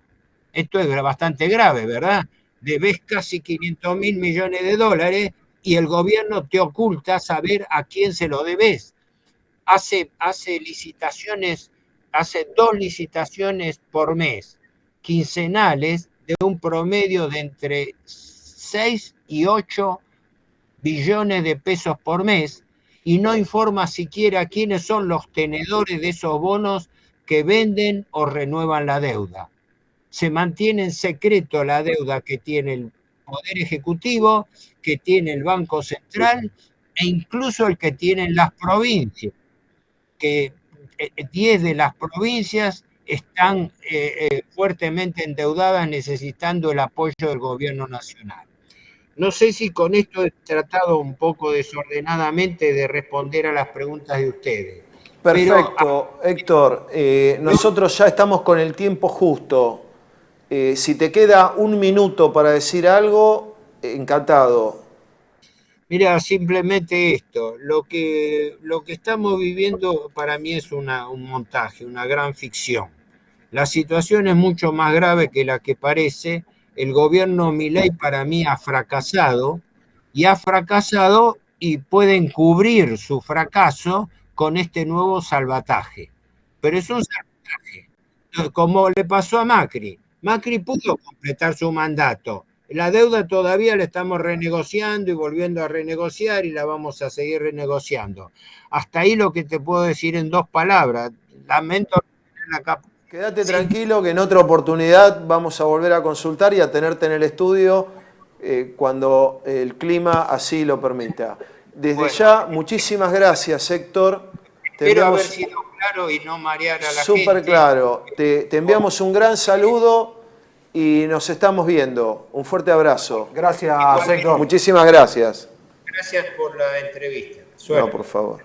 Esto es bastante grave, ¿verdad? Debes casi 500 mil millones de dólares y el gobierno te oculta saber a quién se lo debes. Hace licitaciones, hace 2 licitaciones por mes, quincenales, de un promedio de entre 6 y 8 billones de pesos por mes y no informa siquiera quiénes son los tenedores de esos bonos que venden o renuevan la deuda. Se mantiene en secreto la deuda que tiene el Poder Ejecutivo, que tiene el Banco Central e incluso el que tienen las provincias, que 10 de las provincias están fuertemente endeudadas necesitando el apoyo del gobierno nacional. No sé si con esto he tratado un poco desordenadamente de responder a las preguntas de ustedes. Perfecto, Héctor. Nosotros ya estamos con el tiempo justo. Si te queda un minuto para decir algo, encantado. Mira, simplemente esto. Lo que estamos viviendo para mí es un montaje, una gran ficción. La situación es mucho más grave que la que parece. El gobierno Milei para mí ha fracasado y pueden cubrir su fracaso con este nuevo salvataje. Pero es un salvataje, como le pasó a Macri. Macri pudo completar su mandato. La deuda todavía la estamos renegociando y volviendo a renegociar y la vamos a seguir renegociando. Hasta ahí lo que te puedo decir en 2 palabras. Lamento tener la capacidad. Quédate tranquilo que en otra oportunidad vamos a volver a consultar y a tenerte en el estudio cuando el clima así lo permita. Desde ya, muchísimas gracias, Héctor. Espero haber sido claro y no marear a la gente. Súper claro. Te enviamos un gran saludo y nos estamos viendo. Un fuerte abrazo. Gracias, Héctor. Muchísimas gracias. Gracias por la entrevista. Suerte. No, por favor.